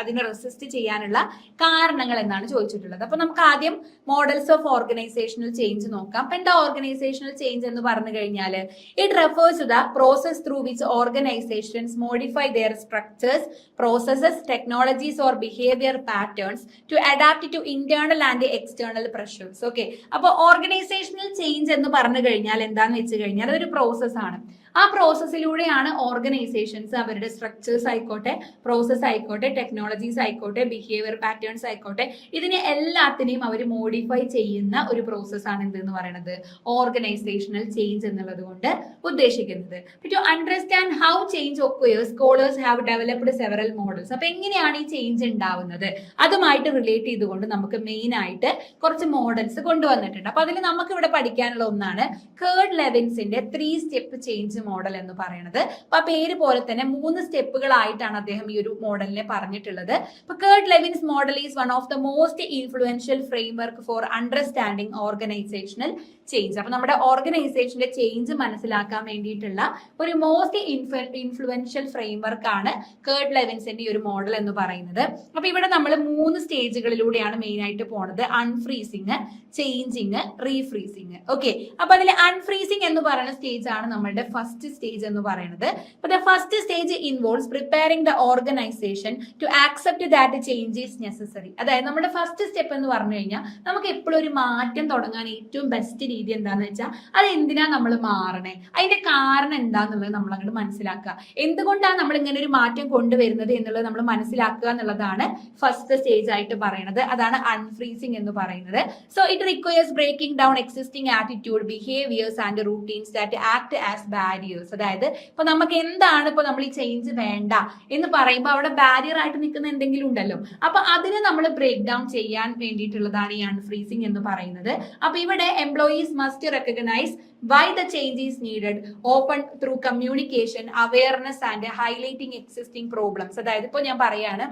അതിനെ റെസിസ്റ്റ് ചെയ്യാനുള്ള കാരണങ്ങൾ എന്നാണ് ചോദിച്ചിട്ടുള്ളത്. അപ്പൊ നമുക്ക് ആദ്യം മോഡൽസ് ഓഫ് ഓർഗനൈസേഷണൽ ചേഞ്ച് നോക്കാം. അപ്പൊ എന്താ ഓർഗനൈസേഷണൽ ചേഞ്ച് എന്ന് പറഞ്ഞു കഴിഞ്ഞാൽ, it refers to the process through which organisations modify their structures, processes, technologies or behavior patterns to adapt to internal and external pressures. Okay, അപ്പോൾ ഓർഗനൈസേഷണൽ ചേഞ്ച് എന്ന് പറഞ്ഞു കഴിഞ്ഞാൽ എന്താന്ന് വെച്ച് കഴിഞ്ഞാൽ അതൊരു പ്രോസസ് ആണ്. ആ പ്രോസസ്സിലൂടെയാണ് ഓർഗനൈസേഷൻസ് അവരുടെ സ്ട്രക്ചേഴ്സ് ആയിക്കോട്ടെ, പ്രോസസ് ആയിക്കോട്ടെ, ടെക്നോളജീസ് ആയിക്കോട്ടെ, ബിഹേവിയർ പാറ്റേൺസ് ആയിക്കോട്ടെ, ഇതിനെ എല്ലാത്തിനെയും അവർ മോഡിഫൈ ചെയ്യുന്ന ഒരു പ്രോസസ്സാണ് എന്തെന്ന് പറയുന്നത്, ഓർഗനൈസേഷണൽ ചേഞ്ച് എന്നുള്ളത് കൊണ്ട് ഉദ്ദേശിക്കുന്നത്. To understand how change occurs, scholars have developed several models. അപ്പൊ എങ്ങനെയാണ് ഈ ചേഞ്ച് ഉണ്ടാവുന്നത് അതുമായിട്ട് റിലേറ്റ് ചെയ്തുകൊണ്ട് നമുക്ക് മെയിൻ ആയിട്ട് കുറച്ച് മോഡൽസ് കൊണ്ടുവന്നിട്ടുണ്ട്. അപ്പൊ അതിൽ നമുക്ക് ഇവിടെ പഠിക്കാനുള്ള ഒന്നാണ് കേർഡ് ലെവിൻസിന്റെ 3 സ്റ്റെപ്പ് ചേഞ്ച് മോഡൽ എന്ന് പറയുന്നത്. അപ്പൊ ആ പേര് പോലെ തന്നെ 3 സ്റ്റെപ്പുകളായിട്ടാണ് അദ്ദേഹം ഈ ഒരു മോഡലിനെ പറഞ്ഞിട്ടുള്ളത്. അപ്പൊ Kurt Lewin's model is one of the most influential framework for understanding organisational change. അപ്പൊ നമ്മുടെ ഓർഗനൈസേഷന്റെ ചേഞ്ച് മനസ്സിലാക്കാൻ വേണ്ടിയിട്ടുള്ള ഒരു മോസ്റ്റ് ഇൻഫ്ലുവൻഷ്യൽ ഫ്രെയിംവർക്ക് ആണ് കേർട്ട് ലെവിൻസിന്റെ ഈ ഒരു മോഡൽ എന്ന് പറയുന്നത്. അപ്പൊ ഇവിടെ നമ്മൾ 3 സ്റ്റേജുകളിലൂടെയാണ് മെയിൻ ആയിട്ട് പോണത്: അൺഫ്രീസിങ്, ചേഞ്ചിങ്, റീഫ്രീസിങ്. ഓക്കെ, അപ്പൊ അതിൽ അൺഫ്രീസിങ് എന്ന് പറയുന്ന സ്റ്റേജ് ആണ് നമ്മളുടെ ഫസ്റ്റ് സ്റ്റേജ് എന്ന് പറയുന്നത്. അപ്പൊ the first stage involves preparing the organisation to accept that change is necessary. അതായത് നമ്മുടെ ഫസ്റ്റ് സ്റ്റെപ്പ് എന്ന് പറഞ്ഞു കഴിഞ്ഞാൽ നമുക്ക് എപ്പോഴും ഒരു മാറ്റം തുടങ്ങാൻ ഏറ്റവും ബെസ്റ്റ് രീതി എന്താന്ന് വെച്ചാൽ അത് എന്തിനാ നമ്മൾ മാറണേ, അതിന്റെ കാരണം എന്താന്നുള്ളത് നമ്മൾ അങ്ങോട്ട് മനസ്സിലാക്കുക. എന്തുകൊണ്ടാണ് നമ്മൾ ഇങ്ങനെ ഒരു മാറ്റം കൊണ്ടുവരുന്നത് എന്നുള്ളത് നമ്മൾ മനസ്സിലാക്കുക എന്നുള്ളതാണ് ഫസ്റ്റ് സ്റ്റേജ് ആയിട്ട് പറയുന്നത്. അതാണ് അൺഫ്രീസിംഗ് എന്ന് പറയുന്നത്. So it requires breaking down existing attitude, behaviours and routines that act as barriers. അതായത് ഇപ്പൊ നമുക്ക് എന്താണ് ഇപ്പൊ നമ്മൾ ഈ ചേഞ്ച് വേണ്ട എന്ന് പറയുമ്പോൾ അവിടെ ബാരിയർ ആയിട്ട് നിൽക്കുന്ന എന്തെങ്കിലും ഉണ്ടല്ലോ, അപ്പൊ അതിനെ നമ്മൾ ബ്രേക്ക് ഡൗൺ ചെയ്യാൻ വേണ്ടിയിട്ടുള്ളതാണ് ഈ അൺഫ്രീസിംഗ് എന്ന് പറയുന്നത്. അപ്പൊ ഇവിടെ employees must recognise why the change is needed, open through communication, awareness and highlighting existing problems. അതായത് ഇപ്പൊ ഞാൻ പറയാണ്,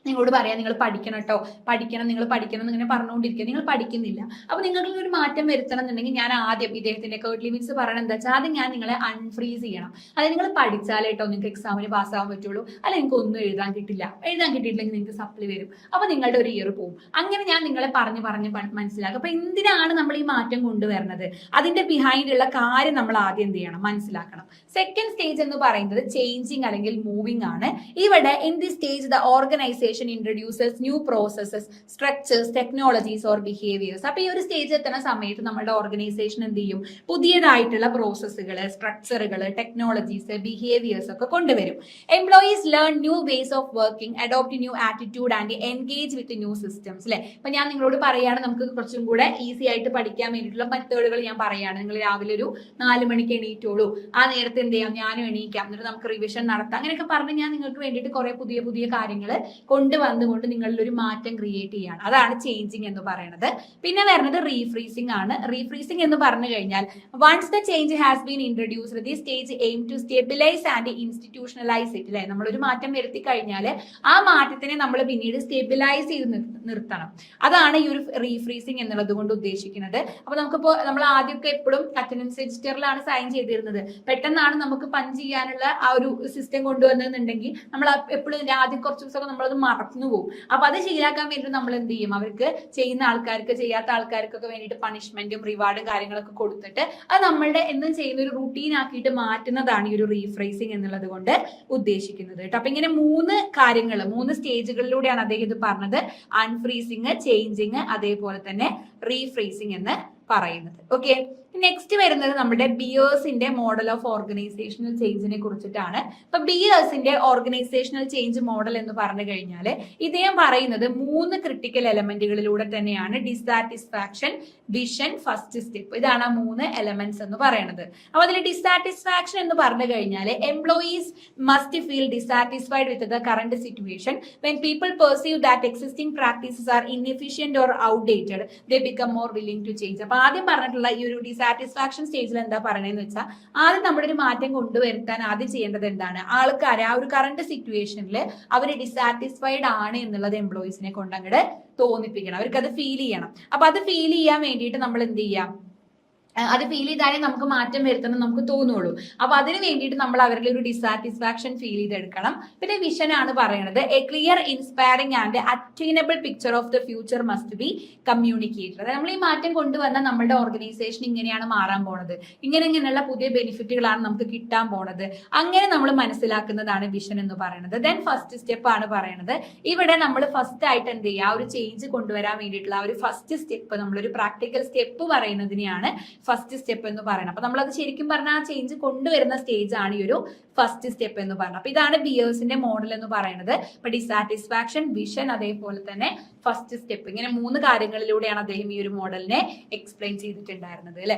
നിങ്ങളോട് പറയാം നിങ്ങൾ പഠിക്കണം കേട്ടോ, നിങ്ങൾ പഠിക്കണം എന്നിങ്ങനെ പറഞ്ഞുകൊണ്ടിരിക്കുക, നിങ്ങൾ പഠിക്കുന്നില്ല. അപ്പൊ നിങ്ങൾക്ക് ഒരു മാറ്റം വരുത്തണം എന്നുണ്ടെങ്കിൽ ഞാൻ ആദ്യം ഇദ്ദേഹത്തിന്റെ കേർട്ട് ലെവിൻസ് പറയണത് എന്താ വെച്ചാൽ ആദ്യം ഞാൻ നിങ്ങളെ അൺഫ്രീസ് ചെയ്യണം. അതായത് നിങ്ങൾ പഠിച്ചാലേ കേട്ടോ നിങ്ങൾക്ക് എക്സാമിന് പാസ്സാവാൻ പറ്റുള്ളൂ, അല്ലെങ്കിൽ നിങ്ങൾക്ക് ഒന്നും എഴുതാൻ കിട്ടിയിട്ടില്ലെങ്കിൽ നിങ്ങൾക്ക് സപ്ലി വരും, അപ്പൊ നിങ്ങളുടെ ഒരു ഇയർ പോകും. അങ്ങനെ ഞാൻ നിങ്ങളെ പറഞ്ഞ് മനസ്സിലാക്കുക. അപ്പൊ എന്തിനാണ് നമ്മൾ ഈ മാറ്റം കൊണ്ടുവരുന്നത്, അതിന്റെ ബിഹൈൻഡ് ഉള്ള കാര്യം നമ്മൾ ആദ്യം എന്ത് ചെയ്യണം, മനസ്സിലാക്കണം. സെക്കൻഡ് സ്റ്റേജ് എന്ന് പറയുന്നത് ചേഞ്ചിങ് അല്ലെങ്കിൽ മൂവിങ് ആണ്. ഇവിടെ in the stage the organisation introduces new processes, structures, technologies or behaviors. അപ്പൊ ഈ ഒരു സ്റ്റേജ് എത്തുന്ന സമയത്ത് നമ്മുടെ ഓർഗനൈസേഷൻ എന്ത് ചെയ്യും, പുതിയതായിട്ടുള്ള പ്രോസസ്സുകൾ, സ്ട്രക്ചറുകൾ, ടെക്നോളജീസ്, ബിഹേവിയേഴ്സ് ഒക്കെ കൊണ്ടുവരും. Employees learn new ways of working, adopt new attitude and engage with new systems. അല്ലെ, ഇപ്പൊ ഞാൻ നിങ്ങളോട് പറയാണ് നമുക്ക് കുറച്ചും കൂടെ ഈസി ആയിട്ട് പഠിക്കാൻ വേണ്ടിയിട്ടുള്ള മെത്തേഡുകൾ ഞാൻ പറയാണ്. നിങ്ങൾ രാവിലെ ഒരു 4 മണിക്ക് എണീറ്റോളൂ, ആ നേരത്തെ എന്ത് ചെയ്യാം, ഞാനും എണീക്കാം, എന്നിട്ട് നമുക്ക് റിവിഷൻ നടത്താം, അങ്ങനെയൊക്കെ പറഞ്ഞ് ഞാൻ നിങ്ങൾക്ക് വേണ്ടിയിട്ട് കുറെ പുതിയ പുതിയ കാര്യങ്ങൾ കൊണ്ടുവന്നുകൊണ്ട് നിങ്ങളിൽ ഒരു മാറ്റം ക്രിയേറ്റ് ചെയ്യാണ്. അതാണ് ചേഞ്ചിങ് എന്ന് പറയുന്നത്. പിന്നെ വരുന്നത് റീഫ്രീസിംഗ് ആണ്. റീഫ്രീസിംഗ് എന്ന് പറഞ്ഞു കഴിഞ്ഞാൽ once the change has been introduced the stage aim to stabilise and institutionalise it. അല്ലെ, നമ്മളൊരു മാറ്റം വരുത്തി കഴിഞ്ഞാൽ ആ മാറ്റത്തിനെ നമ്മൾ പിന്നീട് സ്റ്റെബിലൈസ് ചെയ്ത് നിർത്തണം. അതാണ് ഈ ഒരു റീഫ്രീസിംഗ് എന്നുള്ളത് കൊണ്ട് ഉദ്ദേശിക്കുന്നത്. അപ്പൊ നമുക്കിപ്പോ നമ്മൾ ആദ്യമൊക്കെ എപ്പോഴും അറ്റൻഡൻസ് രജിസ്റ്ററിലാണ് സൈൻ ചെയ്തിരുന്നത്. പെട്ടെന്നാണ് നമുക്ക് പഞ്ച് ചെയ്യാനുള്ള ആ ഒരു സിസ്റ്റം കൊണ്ടുവന്നതെന്നുണ്ടെങ്കിൽ നമ്മൾ എപ്പോഴും ആദ്യം കുറച്ച് ദിവസമൊക്കെ നമ്മളത് മറന്നു പോകും. അപ്പൊ അത് ശീലാക്കാൻ വേണ്ടി നമ്മൾ എന്ത് ചെയ്യും, അവർക്ക് ചെയ്യുന്ന ആൾക്കാർക്ക് ചെയ്യാത്ത ആൾക്കാർക്കൊക്കെ വേണ്ടിയിട്ട് പണിഷ്മെന്റും റിവാർഡും കാര്യങ്ങളൊക്കെ കൊടുത്തിട്ട് അത് നമ്മളുടെ എന്നും ചെയ്യുന്ന ഒരു റൂട്ടീൻ ആക്കിയിട്ട് മാറ്റുന്നതാണ് ഈ ഒരു റീഫ്രേസിംഗ് എന്നുള്ളത് കൊണ്ട് ഉദ്ദേശിക്കുന്നത് കേട്ടോ. അപ്പൊ ഇങ്ങനെ 3 കാര്യങ്ങൾ 3 സ്റ്റേജുകളിലൂടെയാണ് അദ്ദേഹം ഇത് പറഞ്ഞത്: അൺഫ്രീസിംഗ്, ചേഞ്ചിങ്, അതേപോലെ തന്നെ റീഫ്രേസിംഗ് എന്ന് പറയുന്നത്. ഓക്കെ, നെക്സ്റ്റ് വരുന്നത് നമ്മുടെ ബിയേഴ്സിന്റെ മോഡൽ ഓഫ് ഓർഗനൈസേഷണൽ ചേഞ്ചിനെ കുറിച്ചിട്ടാണ്. അപ്പൊ ബിയേഴ്സിന്റെ ഓർഗനൈസേഷണൽ ചേഞ്ച് മോഡൽ എന്ന് പറഞ്ഞു കഴിഞ്ഞാൽ ഇദ്ദേഹം പറയുന്നത് 3 ക്രിട്ടിക്കൽ എലമെന്റുകളിലൂടെ തന്നെയാണ്: ഡിസാറ്റിസ്ഫാക്ഷൻ, വിഷൻ, ഫസ്റ്റ് സ്റ്റെപ്പ്. ഇതാണ് ആ 3 എലമെന്റ്സ് എന്ന് പറയുന്നത്. അപ്പൊ അതിൽ ഡിസാറ്റിസ്ഫാക്ഷൻ എന്ന് പറഞ്ഞു കഴിഞ്ഞാൽ employees must feel dissatisfied with the current situation. When people perceive that existing practices are inefficient or outdated they become more willing to change. അപ്പൊ ആദ്യം പറഞ്ഞിട്ടുള്ള ഈ ഒരു സാറ്റിസ്ഫാക്ഷൻ സ്റ്റേജിൽ എന്താ പറയണെന്ന് വെച്ചാൽ ആദ്യം നമ്മുടെ ഒരു മാറ്റം കൊണ്ടുവരുത്താൻ ആദ്യം ചെയ്യേണ്ടത് എന്താണ്, ആൾക്കാരെ ആ ഒരു കറന്റ് സിറ്റുവേഷനിൽ അവർ ഡിസാറ്റിസ്ഫൈഡ് ആണ് എന്നുള്ളത് എംപ്ലോയീസിനെ കൊണ്ട് അങ്ങോട്ട് തോന്നിപ്പിക്കണം, അവർക്ക് അത് ഫീൽ ചെയ്യണം. അപ്പൊ അത് ഫീൽ ചെയ്യാൻ വേണ്ടിയിട്ട് നമ്മൾ എന്ത് ചെയ്യാം, അത് ഫീൽ ചെയ്താലേ നമുക്ക് മാറ്റം വരുത്തണം നമുക്ക് തോന്നുള്ളൂ. അപ്പൊ അതിന് വേണ്ടിയിട്ട് നമ്മൾ അവരിൽ ഒരു ഡിസാറ്റിസ്ഫാക്ഷൻ ഫീൽ ചെയ്തെടുക്കണം. പിന്നെ വിഷൻ ആണ് പറയുന്നത്: A clear, inspiring and attainable picture of the future must be communicated. അതായത് നമ്മൾ ഈ മാറ്റം കൊണ്ടുവന്നാൽ നമ്മുടെ ഓർഗനൈസേഷൻ ഇങ്ങനെയാണ് മാറാൻ പോണത്, ഇങ്ങനെയുള്ള പുതിയ ബെനിഫിറ്റുകളാണ് നമുക്ക് കിട്ടാൻ പോണത്, അങ്ങനെ നമ്മൾ മനസ്സിലാക്കുന്നതാണ് വിഷൻ എന്ന് പറയുന്നത്. ദെൻ ഫസ്റ്റ് സ്റ്റെപ്പ് ആണ് പറയുന്നത്. ഇവിടെ നമ്മൾ ഫസ്റ്റ് ആയിട്ട് എന്ത് ചെയ്യുക, ആ ഒരു ചേഞ്ച് കൊണ്ടുവരാൻ വേണ്ടിയിട്ടുള്ള ആ ഒരു ഫസ്റ്റ് സ്റ്റെപ്പ്, നമ്മളൊരു പ്രാക്ടിക്കൽ സ്റ്റെപ്പ് പറയുന്നതിനെയാണ് ഫസ്റ്റ് സ്റ്റെപ്പ് എന്ന് പറയുന്നത്. അപ്പൊ നമ്മളത് ശരിക്കും പറഞ്ഞാൽ ആ ചേഞ്ച് കൊണ്ടുവരുന്ന സ്റ്റേജ് ആണ് ഈ ഒരു ഫസ്റ്റ് സ്റ്റെപ്പ് എന്ന് പറയുന്നത്. അപ്പൊ ഇതാണ് ബിയേഴ്സിന്റെ മോഡൽ എന്ന് പറയുന്നത്. അപ്പൊ ഡിസാറ്റിസ്ഫാക്ഷൻ, വിഷൻ, അതേപോലെ തന്നെ ഫസ്റ്റ് സ്റ്റെപ്പ്, ഇങ്ങനെ 3 കാര്യങ്ങളിലൂടെയാണ് അദ്ദേഹം ഈ ഒരു മോഡലിനെ എക്സ്പ്ലെയിൻ ചെയ്തിട്ടുണ്ടായിരുന്നത്. അല്ലെ,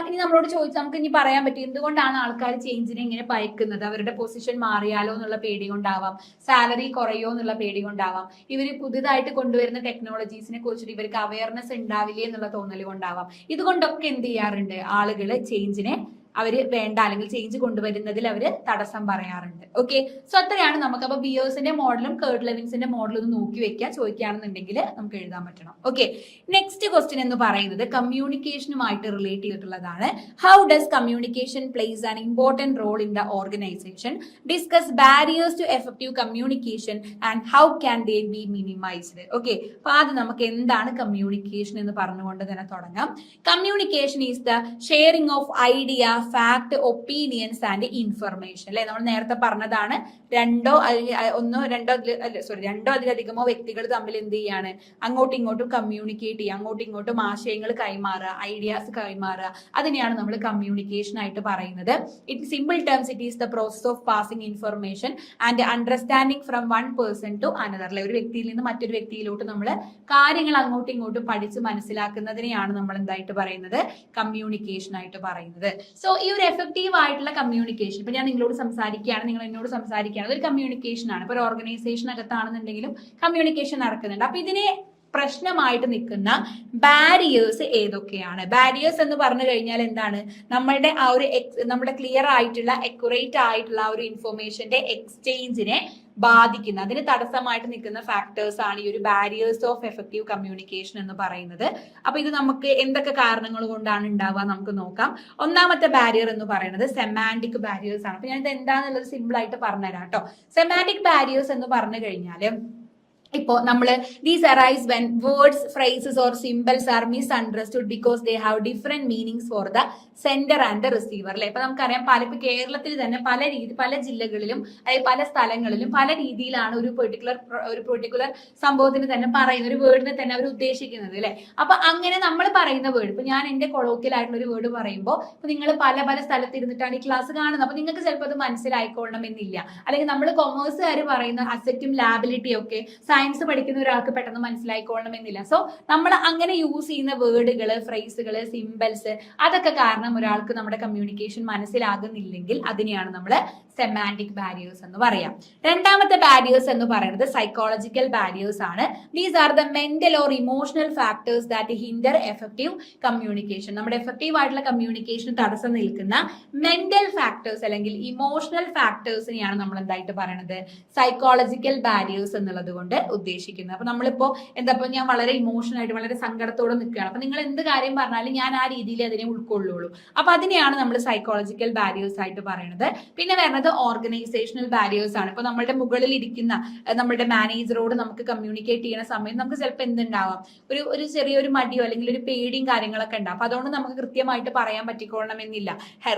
ഇനി നമ്മളോട് ചോദിച്ചാൽ നമുക്ക് ഇനി പറയാൻ പറ്റും എന്തുകൊണ്ടാണ് ആൾക്കാർ ചേഞ്ചിനെ ഇങ്ങനെ ഭയക്കുന്നത്. അവരുടെ പൊസിഷൻ മാറിയാലോ എന്നുള്ള പേടി കൊണ്ടാവാം, സാലറി കുറയോ എന്നുള്ള പേടി കൊണ്ടാവാം, ഇവർ പുതുതായിട്ട് കൊണ്ടുവരുന്ന ടെക്നോളജീസിനെ കുറിച്ചിട്ട് ഇവർക്ക് അവയർനെസ് ഉണ്ടാവില്ലേ എന്നുള്ള തോന്നൽ കൊണ്ടാവാം. ഇതുകൊണ്ടൊക്കെ എന്ത് ചെയ്യാറുണ്ട്, ആളുകൾ ചേഞ്ചിനെ അവര് വേണ്ട അല്ലെങ്കിൽ ചേഞ്ച് കൊണ്ടുവരുന്നതിൽ അവര് തടസ്സം പറയാറുണ്ട്. ഓക്കെ, സോ അത്രയാണ് നമുക്ക്. അപ്പൊ ബിയേഴ്സിന്റെ മോഡലും കേർട്ട് ലെവിൻസിന്റെ മോഡലും ഒന്ന് നോക്കി വെക്കുക, ചോദിക്കുകയാണെന്നുണ്ടെങ്കിൽ നമുക്ക് എഴുതാൻ പറ്റണം. ഓക്കെ, നെക്സ്റ്റ് ക്വസ്റ്റ്യൻ എന്ന് പറയുന്നത് കമ്മ്യൂണിക്കേഷനുമായിട്ട് റിലേറ്റ് ചെയ്തിട്ടുള്ളതാണ്. How does communication plays an important role in the organisation? Discuss barriers to effective communication and how can they be minimised. Okay, അപ്പൊ ആദ്യം നമുക്ക് എന്താണ് കമ്മ്യൂണിക്കേഷൻ എന്ന് പറഞ്ഞുകൊണ്ട് തന്നെ തുടങ്ങാം. Communication is the sharing of idea, fact, opinions and information. അല്ലെ, നമ്മൾ നേരത്തെ പറഞ്ഞതാണ് രണ്ടോ അതിലധികമോ വ്യക്തികൾ തമ്മിൽ എന്ത് ചെയ്യാണ്, അങ്ങോട്ടും ഇങ്ങോട്ടും കമ്മ്യൂണിക്കേറ്റ് ചെയ്യുക, അങ്ങോട്ടും ഇങ്ങോട്ടും ആശയങ്ങൾ കൈമാറുക, ഐഡിയാസ് കൈമാറുക, അതിനെയാണ് നമ്മൾ കമ്മ്യൂണിക്കേഷൻ ആയിട്ട് പറയുന്നത്. In simple terms it is the process of passing information and understanding from one person to another. അല്ലെ, ഒരു വ്യക്തിയിൽ നിന്ന് മറ്റൊരു വ്യക്തിയിലോട്ട് നമ്മൾ കാര്യങ്ങൾ അങ്ങോട്ടും ഇങ്ങോട്ടും പഠിച്ച് മനസ്സിലാക്കുന്നതിനെയാണ് നമ്മൾ എന്തായിട്ട് പറയുന്നത്, കമ്മ്യൂണിക്കേഷൻ ആയിട്ട് പറയുന്നത്. സോ ഈ ഒരു എഫക്റ്റീവ് ആയിട്ടുള്ള കമ്മ്യൂണിക്കേഷൻ, ഇപ്പൊ ഞാൻ നിങ്ങളോട് സംസാരിക്കുകയാണ്, നിങ്ങൾ എന്നോട് സംസാരിക്കുകയാണ്, അതൊരു കമ്മ്യൂണിക്കേഷൻ ആണ്. ഇപ്പൊ ഒരു ഓർഗനൈസേഷനകത്താണെന്നുണ്ടെങ്കിലും കമ്മ്യൂണിക്കേഷൻ നടക്കുന്നുണ്ട്. അപ്പൊ ഇതിനെ പ്രശ്നമായിട്ട് നിൽക്കുന്ന ബാരിയേഴ്സ് ഏതൊക്കെയാണ്? ബാരിയേഴ്സ് എന്ന് പറഞ്ഞു കഴിഞ്ഞാൽ എന്താണ്, നമ്മളുടെ ആ ഒരു നമ്മുടെ ക്ലിയർ ആയിട്ടുള്ള അക്യുറേറ്റ് ആയിട്ടുള്ള ആ ഒരു ഇൻഫോർമേഷന്റെ എക്സ്ചേഞ്ചിനെ ബാധിക്കുന്ന, അതിന് തടസ്സമായിട്ട് നിൽക്കുന്ന ഫാക്ടേഴ്സ് ആണ് ഈ ഒരു ബാരിയേഴ്സ് ഓഫ് എഫക്റ്റീവ് കമ്മ്യൂണിക്കേഷൻ എന്ന് പറയുന്നത്. അപ്പൊ ഇത് നമുക്ക് എന്തൊക്കെ കാരണങ്ങൾ കൊണ്ടാണ് ഉണ്ടാവുക നമുക്ക് നോക്കാം. ഒന്നാമത്തെ ബാരിയർ എന്ന് പറയുന്നത് സെമാൻറ്റിക് ബാരിയേഴ്സ് ആണ്. അപ്പൊ ഞാൻ ഇത് എന്താണെന്നുള്ളത് സിമ്പിൾ ആയിട്ട് പറഞ്ഞുതരാം കേട്ടോ. സെമാൻറ്റിക് ബാരിയേഴ്സ് എന്ന് പറഞ്ഞു കഴിഞ്ഞാല് ഇപ്പോ നമ്മള് these arise when words, phrases or symbols are misunderstood because they have different meanings for the sender and the receiver. അല്ലെ, ഇപ്പൊ നമുക്കറിയാം ഇപ്പൊ കേരളത്തിൽ തന്നെ പല ജില്ലകളിലും അതായത് പല സ്ഥലങ്ങളിലും പല രീതിയിലാണ് ഒരു പെർട്ടിക്കുലർ സംഭവത്തിന് തന്നെ പറയുന്ന ഒരു വേർഡിനെ തന്നെ അവർ ഉദ്ദേശിക്കുന്നത്. അല്ലെ, അപ്പൊ അങ്ങനെ നമ്മൾ പറയുന്ന വേർഡ്, ഇപ്പൊ ഞാൻ എന്റെ കൊളോക്കിയൽ ആയിട്ടുള്ള ഒരു വേർഡ് പറയുമ്പോൾ ഇപ്പൊ നിങ്ങൾ പല സ്ഥലത്ത് ഇരുന്നിട്ടാണ് ഈ ക്ലാസ് കാണുന്നത്. അപ്പൊ നിങ്ങൾക്ക് ചിലപ്പോൾ അത് മനസ്സിലായിക്കൊള്ളണം എന്നില്ല. അല്ലെങ്കിൽ നമ്മൾ കൊമേഴ്സുകാർ പറയുന്ന അസറ്റും ലാബിലിറ്റിയും ഒക്കെ സയൻസ് പഠിക്കുന്ന ഒരാൾക്ക് പെട്ടെന്ന് മനസ്സിലായിക്കൊള്ളണം എന്നില്ല. സോ നമ്മൾ അങ്ങനെ യൂസ് ചെയ്യുന്ന വേർഡുകള്, ഫ്രേസുകള്, സിംബൽസ്, അതൊക്കെ കാരണം ഒരാൾക്ക് നമ്മുടെ കമ്മ്യൂണിക്കേഷൻ മനസ്സിലാകുന്നില്ലെങ്കിൽ അതിനെയാണ് നമ്മൾ സെമാൻറ്റിക് ബാരിയേഴ്സ് എന്ന് പറയാം. രണ്ടാമത്തെ ബാരിയേഴ്സ് എന്ന് പറയുന്നത് സൈക്കോളജിക്കൽ ബാരിയേഴ്സ് ആണ്. These are the mental or emotional factors that hinder effective communication. നമ്മുടെ എഫക്റ്റീവ് ആയിട്ടുള്ള കമ്മ്യൂണിക്കേഷൻ തടസ്സം നിൽക്കുന്ന മെന്റൽ ഫാക്ടേഴ്സ് അല്ലെങ്കിൽ ഇമോഷണൽ ഫാക്ടേഴ്സിനെയാണ് നമ്മൾ എന്തായിട്ട് പറയുന്നത്, സൈക്കോളജിക്കൽ ബാരിയേഴ്സ് എന്നുള്ളത് കൊണ്ട് ഉദ്ദേശിക്കുന്നത്. അപ്പൊ നമ്മളിപ്പോ ഞാൻ വളരെ ഇമോഷണൽ ആയിട്ട് വളരെ സങ്കടത്തോടെ നിൽക്കുകയാണ്. അപ്പൊ നിങ്ങൾ എന്ത് കാര്യം പറഞ്ഞാലും ഞാൻ ആ രീതിയിൽ അതിനെ ഉൾക്കൊള്ളുള്ളൂ. അപ്പൊ അതിനെയാണ് നമ്മൾ സൈക്കോളജിക്കൽ ബാരിയേഴ്സ് ആയിട്ട് പറയുന്നത്. പിന്നെ വരുന്നത് ഓർഗനൈസേഷണൽ ബാരിയേഴ്സ് ആണ്. ഇപ്പൊ നമ്മുടെ മുകളിൽ ഇരിക്കുന്ന നമ്മുടെ മാനേജറോട് നമുക്ക് കമ്മ്യൂണിക്കേറ്റ് ചെയ്യുന്ന സമയത്ത് നമുക്ക് ചിലപ്പോൾ എന്തുണ്ടാവാം, ഒരു ചെറിയൊരു മടിയോ അല്ലെങ്കിൽ ഒരു പേടിയും കാര്യങ്ങളൊക്കെ ഉണ്ടാവും. അപ്പൊ അതുകൊണ്ട് നമുക്ക് കൃത്യമായിട്ട് പറയാൻ പറ്റിക്കൊള്ളണമെന്നില്ല.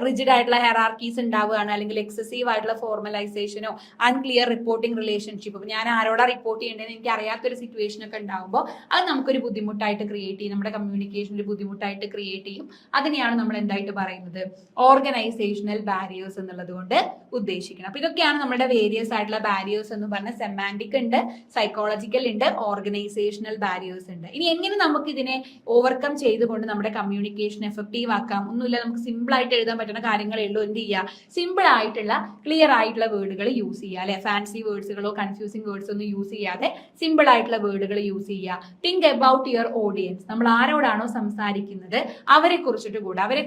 റിജിഡ് ആയിട്ടുള്ള ഹെറാർക്കീസ് ഉണ്ടാവുകയാണ്, അല്ലെങ്കിൽ എക്സസീവ് ആയിട്ടുള്ള ഫോർമലൈസേഷനോ അൺക്ലിയർ റിപ്പോർട്ടിംഗ് റിലേഷൻഷിപ്പ്, ഞാൻ ആരോടാ റിപ്പോർട്ട് ചെയ്യേണ്ടതെന്ന് എനിക്ക് അറിയാത്തൊരു സിറ്റുവേഷൻ ഒക്കെ ഉണ്ടാകുമ്പോൾ അത് നമുക്കൊരു ബുദ്ധിമുട്ടായിട്ട് ക്രിയേറ്റ് ചെയ്യും, നമ്മുടെ കമ്മ്യൂണിക്കേഷൻ ഒരു ബുദ്ധിമുട്ടായിട്ട് ക്രിയേറ്റ് ചെയ്യും. അതിനെയാണ് നമ്മൾ എന്തായിട്ട് പറയുന്നത്, ഓർഗനൈസേഷണൽ ബാരിയേഴ്സ് എന്നുള്ളത് കൊണ്ട് ഉദ്ദേശിക്കണം. അപ്പൊ ഇതൊക്കെയാണ് നമ്മുടെ വേരിയസ് ആയിട്ടുള്ള ബാരിയേഴ്സ് എന്ന് പറഞ്ഞ സെമാൻറ്റിക് ഉണ്ട്, സൈക്കോളജിക്കൽ ഉണ്ട്, ഓർഗനൈസേഷണൽ ബാരിയേഴ്സ് ഉണ്ട്. ഇനി എങ്ങനെ നമുക്ക് ഇതിനെ ഓവർകം ചെയ്തുകൊണ്ട് നമ്മുടെ കമ്മ്യൂണിക്കേഷൻ എഫക്റ്റീവ് ആക്കാം? ഒന്നുമില്ല, നമുക്ക് സിമ്പിൾ ആയിട്ട് എഴുതാൻ പറ്റുന്ന കാര്യങ്ങളേ ഉള്ളൂ. എന്ത് ചെയ്യുക, സിമ്പിൾ ആയിട്ടുള്ള ക്ലിയർ ആയിട്ടുള്ള വേർഡുകൾ യൂസ് ചെയ്യുക. അല്ലെ, ഫാൻസി വേർഡ്സുകളോ കൺഫ്യൂസിംഗ് വേർഡ്സ് ഒന്നും യൂസ് ചെയ്യാതെ സിമ്പിൾ ആയിട്ടുള്ള വേർഡുകൾ യൂസ് ചെയ്യുക. Think about your audience. നമ്മൾ ആരോടാണോ സംസാരിക്കുന്നത് അവരെ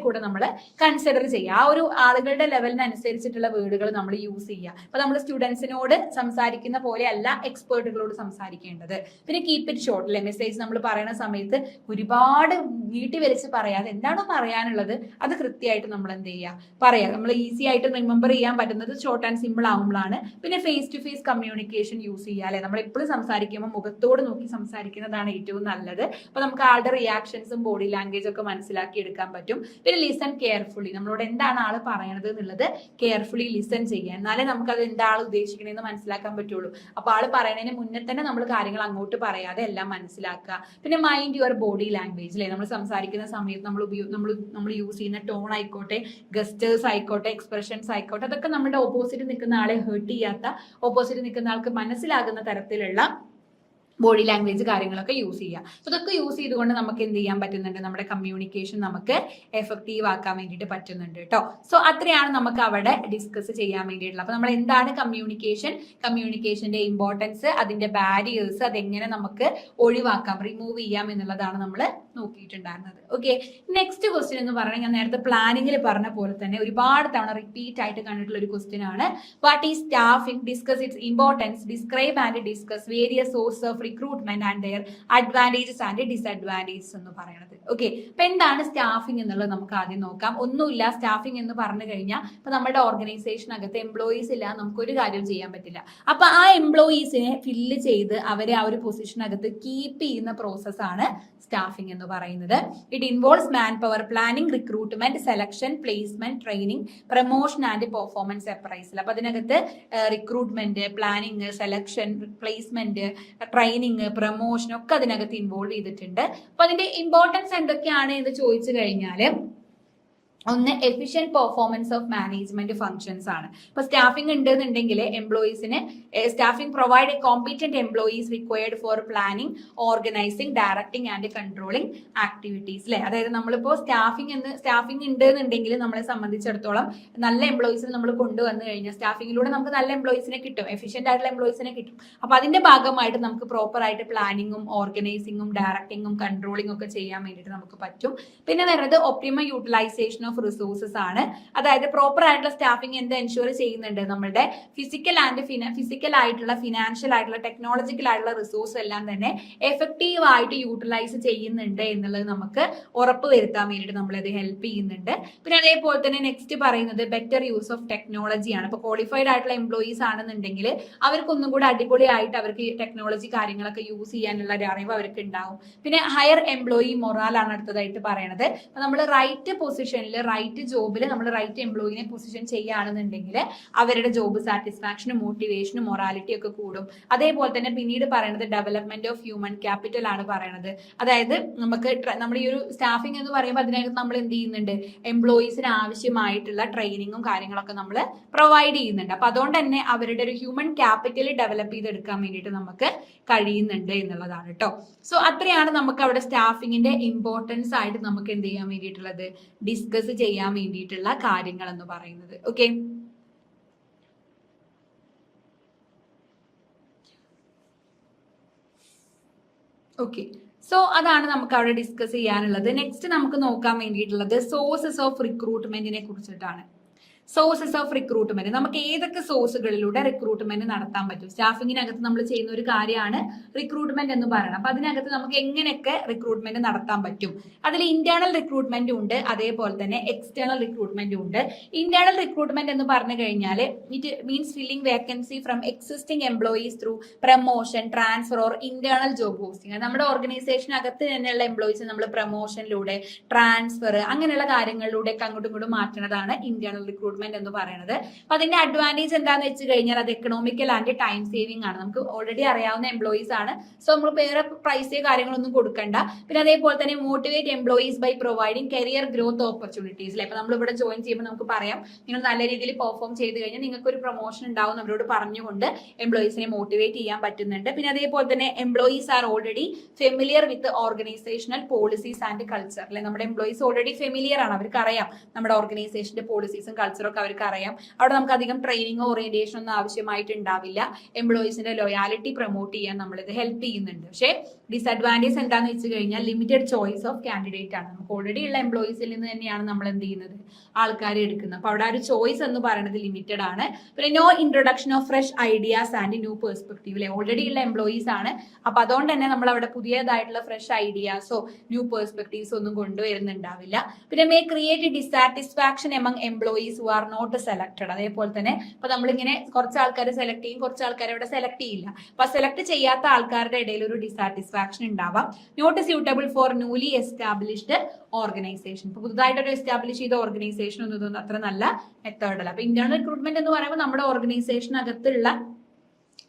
കൂടെ നമ്മൾ കൺസിഡർ ചെയ്യുക. ആ ഒരു ആളുകളുടെ ലെവലിനനുസരിച്ചിട്ടുള്ള വേർഡുകൾ നമ്മൾ യൂസ് ചെയ്യുക. അപ്പൊ നമ്മൾ സ്റ്റുഡൻസിനോട് സംസാരിക്കുന്ന പോലെ അല്ല എക്സ്പേർട്ടുകളോട് സംസാരിക്കേണ്ടത്. പിന്നെ കീപ് ഇറ്റ് ഷോർട്ട്. അല്ലെ, മെസ്സേജ് നമ്മൾ പറയുന്ന സമയത്ത് ഒരുപാട് നീട്ടി വലിച്ച് പറയാതെ എന്താണോ പറയാനുള്ളത് അത് കൃത്യമായിട്ട് നമ്മൾ എന്ത് ചെയ്യുക, പറയാം. നമ്മൾ ഈസി ആയിട്ട് റിമെമ്പർ ചെയ്യാൻ പറ്റുന്നത് ഷോർട്ട് ആൻഡ് സിമ്പിൾ ആകുമ്പോഴാണ്. പിന്നെ face to face communication use ചെയ്യുക. അല്ലെ, നമ്മൾ എപ്പോഴും സംസാരിക്കുമ്പോൾ മുഖത്തോട് നോക്കി സംസാരിക്കുന്നതാണ് ഏറ്റവും നല്ലത്. അപ്പൊ നമുക്ക് ആളുടെ റിയാക്ഷൻസും ബോഡി ലാംഗ്വേജ് ഒക്കെ മനസ്സിലാക്കി എടുക്കാൻ പറ്റും. പിന്നെ ലിസൺ കെയർഫുള്ളി. നമ്മളോട് എന്താണ് ആള് പറയണത് എന്നുള്ളത് കെയർഫുള്ളി ലിസൺ ചെയ്യുക. എന്നാലേ നമുക്ക് അത് എന്താ ആൾ ഉദ്ദേശിക്കണേന്ന് മനസ്സിലാക്കാൻ പറ്റുള്ളൂ. അപ്പൊ ആള് പറയുന്നതിന് മുന്നേ തന്നെ നമ്മൾ കാര്യങ്ങൾ അങ്ങോട്ട് പറയാതെ എല്ലാം മനസ്സിലാക്കുക. പിന്നെ മൈൻഡ് യുവർ ബോഡി ലാംഗ്വേജ്. അല്ലെ, നമ്മൾ സംസാരിക്കുന്ന സമയത്ത് നമ്മൾ യൂസ് ചെയ്യുന്ന ടോൺ ആയിക്കോട്ടെ, ഗസ്റ്റേഴ്സ് ആയിക്കോട്ടെ, എക്സ്പ്രഷൻസ് ആയിക്കോട്ടെ, അതൊക്കെ നമ്മുടെ ഓപ്പോസിറ്റ് നിൽക്കുന്ന ആളെ ഹേർട്ട് ചെയ്യാത്ത, ഓപ്പോസിറ്റ് നിൽക്കുന്ന ആൾക്ക് മനസ്സിലാകുന്ന തരത്തിലുള്ള ബോഡി ലാംഗ്വേജ് കാര്യങ്ങളൊക്കെ യൂസ് ചെയ്യുക. സോ ഇതൊക്കെ യൂസ് ചെയ്തുകൊണ്ട് നമുക്ക് എന്ത് ചെയ്യാൻ പറ്റുന്നുണ്ട്, നമ്മുടെ കമ്മ്യൂണിക്കേഷൻ നമുക്ക് എഫക്റ്റീവ് ആക്കാൻ വേണ്ടിയിട്ട് പറ്റുന്നുണ്ട് കേട്ടോ. സോ അത്രയാണ് നമുക്ക് അവിടെ ഡിസ്കസ് ചെയ്യാൻ വേണ്ടിയിട്ടുള്ളത്. അപ്പൊ നമ്മൾ എന്താണ് കമ്മ്യൂണിക്കേഷൻ, കമ്മ്യൂണിക്കേഷന്റെ ഇമ്പോർട്ടൻസ്, അതിന്റെ ബാരിയേഴ്സ്, അതെങ്ങനെ നമുക്ക് ഒഴിവാക്കാം, റിമൂവ് ചെയ്യാം എന്നുള്ളതാണ് നമ്മൾ നോക്കിയിട്ടുണ്ടായിരുന്നത്. ഓക്കെ, നെക്സ്റ്റ് ക്വസ്റ്റ്യൻ എന്ന് പറഞ്ഞാൽ ഞാൻ നേരത്തെ പ്ലാനിങ്ങിൽ പറഞ്ഞ പോലെ തന്നെ ഒരുപാട് തവണ റിപ്പീറ്റ് ആയിട്ട് കണ്ടിട്ടുള്ള ഒരു ക്വസ്റ്റ്യൻ ആണ്. What is staffing, discuss its importance, describe and discuss various source of recruitment and their advantages and disadvantages എന്ന് പറയുന്നത്. ഓക്കെ, അപ്പൊ എന്താണ് സ്റ്റാഫിംഗ് എന്നുള്ളത് നമുക്ക് ആദ്യം നോക്കാം. ഒന്നുമില്ല, സ്റ്റാഫിംഗ് എന്ന് പറഞ്ഞു കഴിഞ്ഞാൽ ഇപ്പൊ നമ്മുടെ ഓർഗനൈസേഷനകത്ത് എംപ്ലോയീസ് ഇല്ല, നമുക്ക് ഒരു കാര്യം ചെയ്യാൻ പറ്റില്ല. അപ്പൊ ആ എംപ്ലോയീസിനെ ഫില്ല് ചെയ്ത് അവരെ ആ ഒരു പൊസിഷനകത്ത് കീപ്പ് ചെയ്യുന്ന പ്രോസസ്സാണ് സ്റ്റാഫിംഗ് എന്ന് പറയുന്നത്. It involves man power planning, recruitment, selection, placement, training, promotion and performance appraisal. അപ്പൊ അതിനകത്ത് recruitment, planning, selection, placement, training, promotion ഒക്കെ അതിനകത്ത് ഇൻവോൾവ് ചെയ്തിട്ടുണ്ട്. അപ്പൊ അതിന്റെ ഇമ്പോർട്ടൻസ് എന്തൊക്കെയാണ് എന്ന് ചോദിച്ചു കഴിഞ്ഞാല്, ഒന്ന് efficient performance of management functions ആണ്. ഇപ്പൊ സ്റ്റാഫിംഗ് ഉണ്ടെന്നുണ്ടെങ്കിൽ എംപ്ലോയീസിന് staffing provide a competent employees required for planning, organising, directing and controlling activities അല്ലെ. അതായത് നമ്മളിപ്പോ സ്റ്റാഫിംഗ് ഉണ്ടെന്നുണ്ടെങ്കിൽ നമ്മളെ സംബന്ധിച്ചിടത്തോളം നല്ല എംപ്ലോയീസിനെ നമ്മൾ കൊണ്ടുവന്നു കഴിഞ്ഞാൽ സ്റ്റാഫിംഗിലൂടെ നമുക്ക് നല്ല എംപ്ലോയീസിനെ കിട്ടും, എഫിഷ്യന്റ് ആയിട്ടുള്ള എംപ്ലോയീസിനെ കിട്ടും. അപ്പൊ അതിന്റെ ഭാഗമായിട്ട് നമുക്ക് പ്രോപ്പർ ആയിട്ട് പ്ലാനിങ്ങും ഓർഗനൈസിംഗും ഡയറക്ടിങ്ങും കൺട്രോളിംഗ് ഒക്കെ ചെയ്യാൻ വേണ്ടിയിട്ട് നമുക്ക് പറ്റും. പിന്നെ വരുന്നത് ഒപ്റ്റിമം യൂട്ടിലൈസേഷൻ ഓഫ് റിസോഴ്സസ് ആണ്. അതായത് പ്രോപ്പർ ആയിട്ടുള്ള സ്റ്റാഫിംഗ് എന്ത് എൻഷുർ ചെയ്യുന്നുണ്ട്, നമ്മുടെ ഫിസിക്കൽ ആയിട്ടുള്ള, ഫിനാൻഷ്യൽ ആയിട്ടുള്ള, ടെക്നോളജിക്കൽ ആയിട്ടുള്ള റിസോഴ്സ് എല്ലാം തന്നെ എഫക്റ്റീവ് ആയിട്ട് യൂട്ടിലൈസ് ചെയ്യുന്നുണ്ട് എന്നുള്ളത് നമുക്ക് ഉറപ്പ് വരുത്താൻ വേണ്ടിയിട്ട് നമ്മളത് ഹെൽപ്പ് ചെയ്യുന്നുണ്ട്. പിന്നെ അതേപോലെ തന്നെ നെക്സ്റ്റ് പറയുന്നത് ബെറ്റർ യൂസ് ഓഫ് ടെക്നോളജിയാണ്. ഇപ്പൊ ക്വാളിഫൈഡ് ആയിട്ടുള്ള എംപ്ലോയീസ് ആണെന്നുണ്ടെങ്കിൽ അവർക്കൊന്നും കൂടെ അടിപൊളിയായിട്ട് അവർക്ക് ടെക്നോളജി കാര്യങ്ങളൊക്കെ യൂസ് ചെയ്യാനുള്ള ഒരു അറിവ് അവർക്ക് ഉണ്ടാവും. പിന്നെ ഹയർ എംപ്ലോയി മൊറാലാണ് അടുത്തതായിട്ട് പറയണത്. അപ്പൊ നമ്മൾ റൈറ്റ് പൊസിഷനിൽ, റൈറ്റ് ജോബിൽ നമ്മൾ റൈറ്റ് എംപ്ലോയിനെ പൊസിഷൻ ചെയ്യുകയാണെന്നുണ്ടെങ്കിൽ അവരുടെ ജോബ് സാറ്റിസ്ഫാക്ഷനും മോട്ടിവേഷനും മൊറാലിറ്റി ഒക്കെ കൂടും. അതേപോലെ തന്നെ പിന്നീട് പറയുന്നത് ഡെവലപ്മെന്റ് ഓഫ് ഹ്യൂമൻ ക്യാപിറ്റൽ ആണ് പറയുന്നത്. അതായത് നമുക്ക് നമ്മുടെ ഈ ഒരു സ്റ്റാഫിംഗ് എന്ന് പറയുമ്പോൾ അതിനകത്ത് നമ്മൾ എന്ത് ചെയ്യുന്നുണ്ട്, എംപ്ലോയീസിന് ആവശ്യമായിട്ടുള്ള ട്രെയിനിങ്ങും കാര്യങ്ങളൊക്കെ നമ്മൾ പ്രൊവൈഡ് ചെയ്യുന്നുണ്ട്. അപ്പൊ അതുകൊണ്ട് തന്നെ അവരുടെ ഒരു ഹ്യൂമൻ ക്യാപിറ്റൽ ഡെവലപ്പ് ചെയ്തെടുക്കാൻ വേണ്ടിയിട്ട് നമുക്ക് കഴിയുന്നുണ്ട് എന്നുള്ളതാണ് കേട്ടോ. സോ അത്രയാണ് നമുക്ക് അവിടെ സ്റ്റാഫിങ്ങിന്റെ ഇമ്പോർട്ടൻസ് ആയിട്ട് നമുക്ക് എന്ത് ചെയ്യാൻ വേണ്ടിയിട്ടുള്ളത്, ഡിസ്കസ് ചെയ്യാൻ വേണ്ടിയിട്ടുള്ള കാര്യങ്ങൾ എന്ന് പറയുന്നത്. ഓക്കെ, ഓക്കെ, സോ അതാണ് നമുക്ക് അവിടെ ഡിസ്കസ് ചെയ്യാനുള്ളത്. നെക്സ്റ്റ് നമുക്ക് നോക്കാൻ വേണ്ടിയിട്ടുള്ളത് സോഴ്സസ് ഓഫ് റിക്രൂട്ട്മെന്റിനെ കുറിച്ചിട്ടാണ്. സോഴ്സസ് ഓഫ് റിക്രൂട്ട്മെന്റ്, നമുക്ക് ഏതൊക്കെ സോഴ്സുകളിലൂടെ റിക്രൂട്ട്മെന്റ് നടത്താൻ പറ്റും. സ്റ്റാഫിങ്ങിനകത്ത് നമ്മൾ ചെയ്യുന്ന ഒരു കാര്യമാണ് റിക്രൂട്ട്മെന്റ് എന്ന് പറയുന്നത്. അപ്പൊ അതിനകത്ത് നമുക്ക് എങ്ങനെയൊക്കെ റിക്രൂട്ട്മെന്റ് നടത്താൻ പറ്റും. അതിൽ ഇന്റേണൽ റിക്രൂട്ട്മെന്റും ഉണ്ട്, അതേപോലെ തന്നെ എക്സ്റ്റേണൽ റിക്രൂട്ട്മെന്റും ഉണ്ട്. ഇന്റേണൽ റിക്രൂട്ട്മെന്റ് എന്ന് പറഞ്ഞു കഴിഞ്ഞാൽ it means filling vacancy from existing employees through promotion, transfer or internal job posting. നമ്മുടെ ഓർഗനൈസേഷനകത്ത് തന്നെയുള്ള എംപ്ലോയീസ് നമ്മൾ പ്രമോഷനിലൂടെ, ട്രാൻസ്ഫർ, അങ്ങനെയുള്ള കാര്യങ്ങളിലൂടെ ഒക്കെ അങ്ങോട്ടും ഇങ്ങോട്ടും മാറ്റുന്നതാണ് ഇന്റേണൽ റിക്രൂട്ട്മെന്റ് എന്ന് പറയുന്നത്. അപ്പൊ അതിന്റെ അഡ്വാൻറ്റേജ് എന്താന്ന് വെച്ച് കഴിഞ്ഞാൽ അത് എക്കണോമിക്കൽ ആൻഡ് ടൈം സേവിംഗ് ആണ്. നമുക്ക് ഓൾറെഡി അറിയാവുന്ന എംപ്ലോയീസ് ആണ്, സോ നമ്മൾ വേറെ പ്രൈസ് കാര്യങ്ങളൊന്നും കൊടുക്കണ്ട. പിന്നെ അതേപോലെ തന്നെ motivate employees by providing career growth opportunities. അല്ലെ, അപ്പൊ നമ്മൾ ഇവിടെ ജോയിൻ ചെയ്യുമ്പോൾ നമുക്ക് പറയാം, നിങ്ങൾ നല്ല രീതിയിൽ പെർഫോം ചെയ്ത് കഴിഞ്ഞാൽ നിങ്ങൾക്ക് ഒരു പ്രൊമോഷൻ ഉണ്ടാവും, നമ്മളോട് പറഞ്ഞുകൊണ്ട് എംപ്ലോയീസിനെ മോട്ടിവേറ്റ് ചെയ്യാൻ പറ്റുന്നുണ്ട്. പിന്നെ അതേപോലെ തന്നെ employees are already familiar with organisational policies and culture. അല്ലെ, നമ്മുടെ എംപ്ലോയീസ് ഓൾറെഡി ഫെമിലിയർ ആണ്, അവർക്ക് അറിയാം നമ്മുടെ ഓർഗനൈസേഷന്റെ പോളിസീസും കൾച്ചറും ഒക്കെ അവർക്ക് അറിയാം. അവിടെ നമുക്ക് അധികം ട്രെയിനിങ്ങോ ഓറിയന്റേഷനോ ഒന്നും ആവശ്യമായിട്ടുണ്ടാവില്ല. എംപ്ലോയീസിന്റെ ലോയാലിറ്റി പ്രൊമോട്ട് ചെയ്യാൻ നമ്മളിത് ഹെൽപ്പ് ചെയ്യുന്നുണ്ട്. പക്ഷേ ഡിസഡ്വാൻറ്റേജ് എന്താണെന്ന് വെച്ച് കഴിഞ്ഞാൽ ലിമിറ്റഡ് ചോയ്സ് ഓഫ് കാൻഡിഡേറ്റ് ആണ്. നമുക്ക് ഓൾറെഡി ഉള്ള എംപ്ലോയീസിൽ നിന്ന് തന്നെയാണ് നമ്മൾ എന്ത് ചെയ്യുന്നത്, ആൾക്കാരെ എടുക്കുന്നത്. അപ്പൊ അവിടെ ഒരു ചോയ്സ് എന്ന് പറയുന്നത് ലിമിറ്റഡ് ആണ്. പിന്നെ no introduction of fresh ideas and new perspective. Already ഉള്ള എംപ്ലോയീസ് ആണ്, അപ്പൊ അതുകൊണ്ട് തന്നെ നമ്മൾ അവിടെ പുതിയതായിട്ടുള്ള ഫ്രഷ് ഐഡിയാസോ ന്യൂ പെർസ്പെക്ടീവ്സോ ഒന്നും കൊണ്ടുവരുന്നുണ്ടാവില്ല. പിന്നെ may create dissatisfaction among employees who are not selected. അതേപോലെ തന്നെ ഇപ്പൊ നമ്മളിങ്ങനെ കുറച്ച് ആൾക്കാരെ സെലക്ട് ചെയ്യും, കുറച്ച് ആൾക്കാരെ ഇവിടെ സെലക്ട് ചെയ്യില്ല. അപ്പൊ സെലക്ട് ചെയ്യാത്ത ആൾക്കാരുടെ ഇടയിൽ ഒരു ഡിസാറ്റിസ്ഫാക്ഷൻ ഉണ്ടാവാം. Not suitable for newly established organisation. ഇപ്പൊ പുതുതായിട്ടൊരു എസ്റ്റാബ്ലിഷ് ചെയ്ത ഓർഗനൈസേഷൻ ഒന്നും ഇതൊന്നും അത്ര നല്ല മെത്തേഡല്ല. അപ്പൊ ഇന്റേണൽ റിക്രൂട്ട്മെന്റ് എന്ന് പറയുമ്പോൾ നമ്മുടെ ഓർഗനൈസേഷനകത്തുള്ള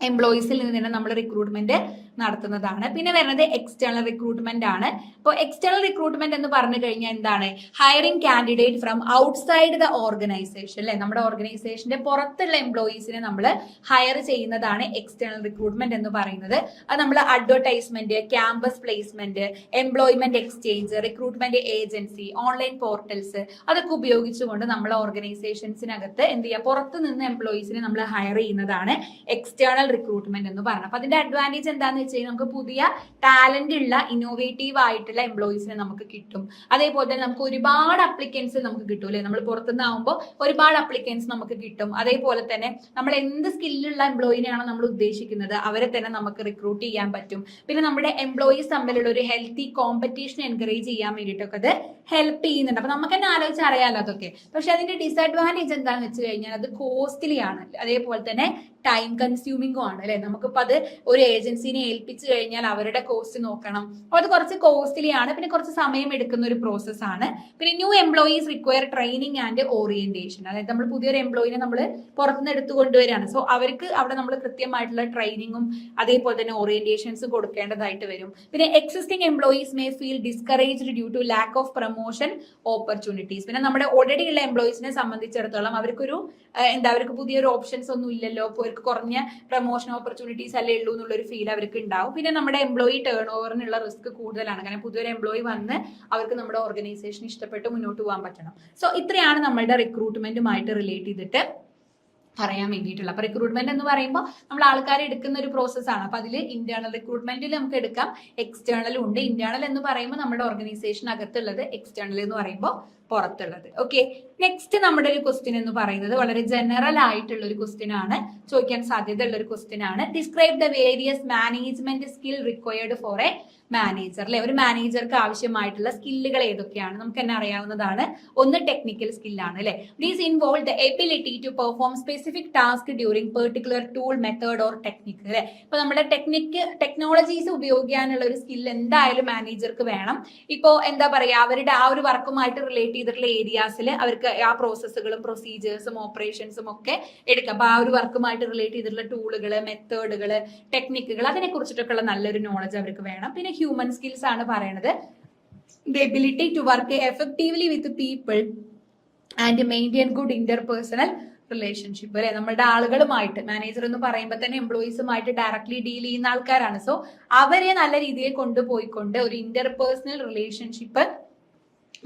എംപ്ലോയീസിൽ നിന്ന് തന്നെ നമ്മൾ റിക്രൂട്ട്മെന്റ് നടത്തുന്നതാണ്. പിന്നെ വരുന്നത് എക്സ്റ്റേണൽ റിക്രൂട്ട്മെന്റ് ആണ്. അപ്പോൾ എക്സ്റ്റേണൽ റിക്രൂട്ട്മെന്റ് എന്ന് പറഞ്ഞു കഴിഞ്ഞാൽ എന്താണ്? Hiring candidate from outside the organisation അല്ലെ, നമ്മുടെ ഓർഗനൈസേഷന്റെ പുറത്തുള്ള എംപ്ലോയീസിനെ നമ്മൾ ഹയർ ചെയ്യുന്നതാണ് എക്സ്റ്റേണൽ റിക്രൂട്ട്മെന്റ് എന്ന് പറയുന്നത്. അത് നമ്മൾ advertisement, campus placement, employment exchange, recruitment agency, online portals അതൊക്കെ ഉപയോഗിച്ചുകൊണ്ട് നമ്മൾ ഓർഗനൈസേഷൻസിനകത്ത് എന്ത് ചെയ്യുക, പുറത്ത് നിന്ന് എംപ്ലോയീസിനെ നമ്മൾ ഹയർ ചെയ്യുന്നതാണ് എക്സ്റ്റേണൽ റിക്രൂട്ട്മെന്റ് എന്ന് പറയുന്നത്. അപ്പൊ അതിന്റെ അഡ്വാൻറ്റേജ് എന്താണെന്ന് വെച്ച് കഴിഞ്ഞാൽ നമുക്ക് പുതിയ ടാലന്റ് ഉള്ള ഇന്നോവേറ്റീവ് ആയിട്ടുള്ള എംപ്ലോയീസിനെ നമുക്ക് കിട്ടും. അതേപോലെ തന്നെ നമുക്ക് ഒരുപാട് അപ്ലിക്കൻസ് നമുക്ക് കിട്ടും അല്ലെ, നമ്മൾ പുറത്തുനിന്നാകുമ്പോൾ ഒരുപാട് അപ്ലിക്കൻസ് നമുക്ക് കിട്ടും. അതേപോലെ തന്നെ നമ്മൾ എന്ത് സ്കില്ലുള്ള എംപ്ലോയിനെയാണോ നമ്മൾ ഉദ്ദേശിക്കുന്നത് അവരെ തന്നെ നമുക്ക് റിക്രൂട്ട് ചെയ്യാൻ പറ്റും. പിന്നെ നമ്മുടെ എംപ്ലോയീസ് തമ്മിലുള്ള ഒരു ഹെൽത്തി കോമ്പറ്റീഷൻ എൻകറേജ് ചെയ്യാൻ വേണ്ടിയിട്ടൊക്കെ അത് ഹെൽപ്പ് ചെയ്യുന്നുണ്ട്. അപ്പൊ നമുക്ക് തന്നെ ആലോചിച്ച് അറിയാലോ അതൊക്കെ. പക്ഷെ അതിന്റെ ഡിസഡ്വാൻറ്റേജ് എന്താണെന്ന് വെച്ച് കഴിഞ്ഞാൽ അത് കോസ്റ്റ്ലി ആണ്, അതേപോലെ തന്നെ ടൈം കൺസ്യൂമിംഗും ആണ് അല്ലെ. നമുക്കിപ്പോൾ അത് ഒരു ഏജൻസിനെ ഏൽപ്പിച്ചു കഴിഞ്ഞാൽ അവരുടെ കോസ്റ്റ് നോക്കണം, അപ്പോൾ അത് കുറച്ച് കോസ്റ്റ്ലി ആണ്, പിന്നെ കുറച്ച് സമയം എടുക്കുന്ന ഒരു പ്രോസസ് ആണ്. പിന്നെ new employees require training and orientation, അതായത് നമ്മൾ പുതിയൊരു എംപ്ലോയിനെ നമ്മൾ പുറത്തുനിന്ന് എടുത്തു കൊണ്ടുവരികയാണ്. സോ അവർക്ക് അവിടെ നമ്മൾ കൃത്യമായിട്ടുള്ള ട്രെയിനിങ്ങും അതേപോലെ തന്നെ ഓറിയന്റേഷൻസും കൊടുക്കേണ്ടതായിട്ട് വരും. പിന്നെ existing employees may feel discouraged due to lack of promotion opportunities. പിന്നെ നമ്മുടെ ഓൾറെഡി ഉള്ള എംപ്ലോയീസിനെ സംബന്ധിച്ചിടത്തോളം അവർക്കൊരു അവർക്ക് പുതിയൊരു ഓപ്ഷൻസ് ഒന്നും ഇല്ലല്ലോ, അവർക്ക് കുറഞ്ഞ പ്രൊമോഷൻ ഓപ്പർച്യൂണിറ്റീസ് അല്ലേ ഉള്ളൂ എന്നുള്ളൊരു ഫീൽ അവർക്ക് ഉണ്ടാവും. പിന്നെ നമ്മുടെ എംപ്ലോയി ടേൺ ഓവറിനുള്ള റിസ്ക് കൂടുതലാണ്, കാരണം പുതിയൊരു എംപ്ലോയി വന്ന് അവർക്ക് നമ്മുടെ ഓർഗനൈസേഷൻ ഇഷ്ടപ്പെട്ട് മുന്നോട്ട് പോകാൻ പറ്റണം. സോ ഇത്രയാണ് നമ്മളുടെ റിക്രൂട്ട്മെന്റുമായിട്ട് റിലേറ്റ് ചെയ്തിട്ട് പറയാൻ വേണ്ടിയിട്ടുള്ള. അപ്പൊ റിക്രൂട്ട്മെന്റ് എന്ന് പറയുമ്പോൾ നമ്മൾ ആൾക്കാരെ എടുക്കുന്ന ഒരു പ്രോസസ്സാണ്. അപ്പൊ അതിൽ ഇന്റേണൽ റിക്രൂട്ട്മെന്റിൽ നമുക്ക് എടുക്കാം, എക്സ്റ്റേണലും ഉണ്ട്. ഇന്റേണൽ എന്ന് പറയുമ്പോൾ നമ്മുടെ ഓർഗനൈസേഷൻ അകത്തുള്ളത്, എക്സ്റ്റേണൽ എന്ന് പറയുമ്പോൾ പുറത്തുള്ളത്. ഓക്കെ, നെക്സ്റ്റ് നമ്മുടെ ഒരു ക്വസ്റ്റ്യൻ എന്ന് പറയുന്നത് വളരെ ജനറൽ ആയിട്ടുള്ള ഒരു ക്വസ്റ്റ്യൻ ആണ്, ചോദിക്കാൻ സാധ്യതയുള്ള ഒരു ക്വസ്റ്റ്യൻ ആണ്. Describe the various management skill required for A manager അല്ലെ. ഒരു മാനേജർക്ക് ആവശ്യമായിട്ടുള്ള സ്കില്ലുകൾ ഏതൊക്കെയാണ് നമുക്ക് തന്നെ അറിയാവുന്നതാണ്. ഒന്ന് ടെക്നിക്കൽ സ്കില്ലാണ് അല്ലെ. These involve the ability to perform specific task during particular tool, method or technique അല്ലെ. ഇപ്പൊ നമ്മുടെ ടെക്നോളജീസ് ഉപയോഗിക്കാനുള്ള ഒരു സ്കിൽ എന്തായാലും മാനേജർക്ക് വേണം. ഇപ്പോ എന്താ പറയാ, അവരുടെ ആ ഒരു വർക്കുമായിട്ട് റിലേറ്റ് ചെയ്തിട്ടുള്ള ഏരിയാസിൽ അവർക്ക് ആ പ്രോസസ്സുകളും പ്രൊസീജിയേഴ്സും ഓപ്പറേഷൻസും ഒക്കെ എടുക്കാം. അപ്പൊ ആ ഒരു വർക്കുമായിട്ട് റിലേറ്റ് ചെയ്തിട്ടുള്ള ടൂളുകള്, മെത്തേഡുകള്, ടെക്നിക്കുകൾ അതിനെ കുറിച്ചിട്ടൊക്കെയുള്ള നല്ലൊരു നോളജ് അവർക്ക് വേണം. പിന്നെ ഹ്യൂമൻ സ്കിൽസ് ആണ് പറയുന്നത്. The ability to work effectively with people and maintain good interpersonal relationship അല്ലെ. നമ്മളുടെ ആളുകളുമായിട്ട്, മാനേജർ എന്ന് പറയുമ്പോൾ തന്നെ എംപ്ലോയീസുമായിട്ട് ഡയറക്ട്ലി ഡീൽ ചെയ്യുന്ന ആൾക്കാരാണ്. സോ അവരെ നല്ല രീതിയിൽ കൊണ്ടുപോയിക്കൊണ്ട് ഒരു ഇന്റർപേഴ്സണൽ റിലേഷൻഷിപ്പ്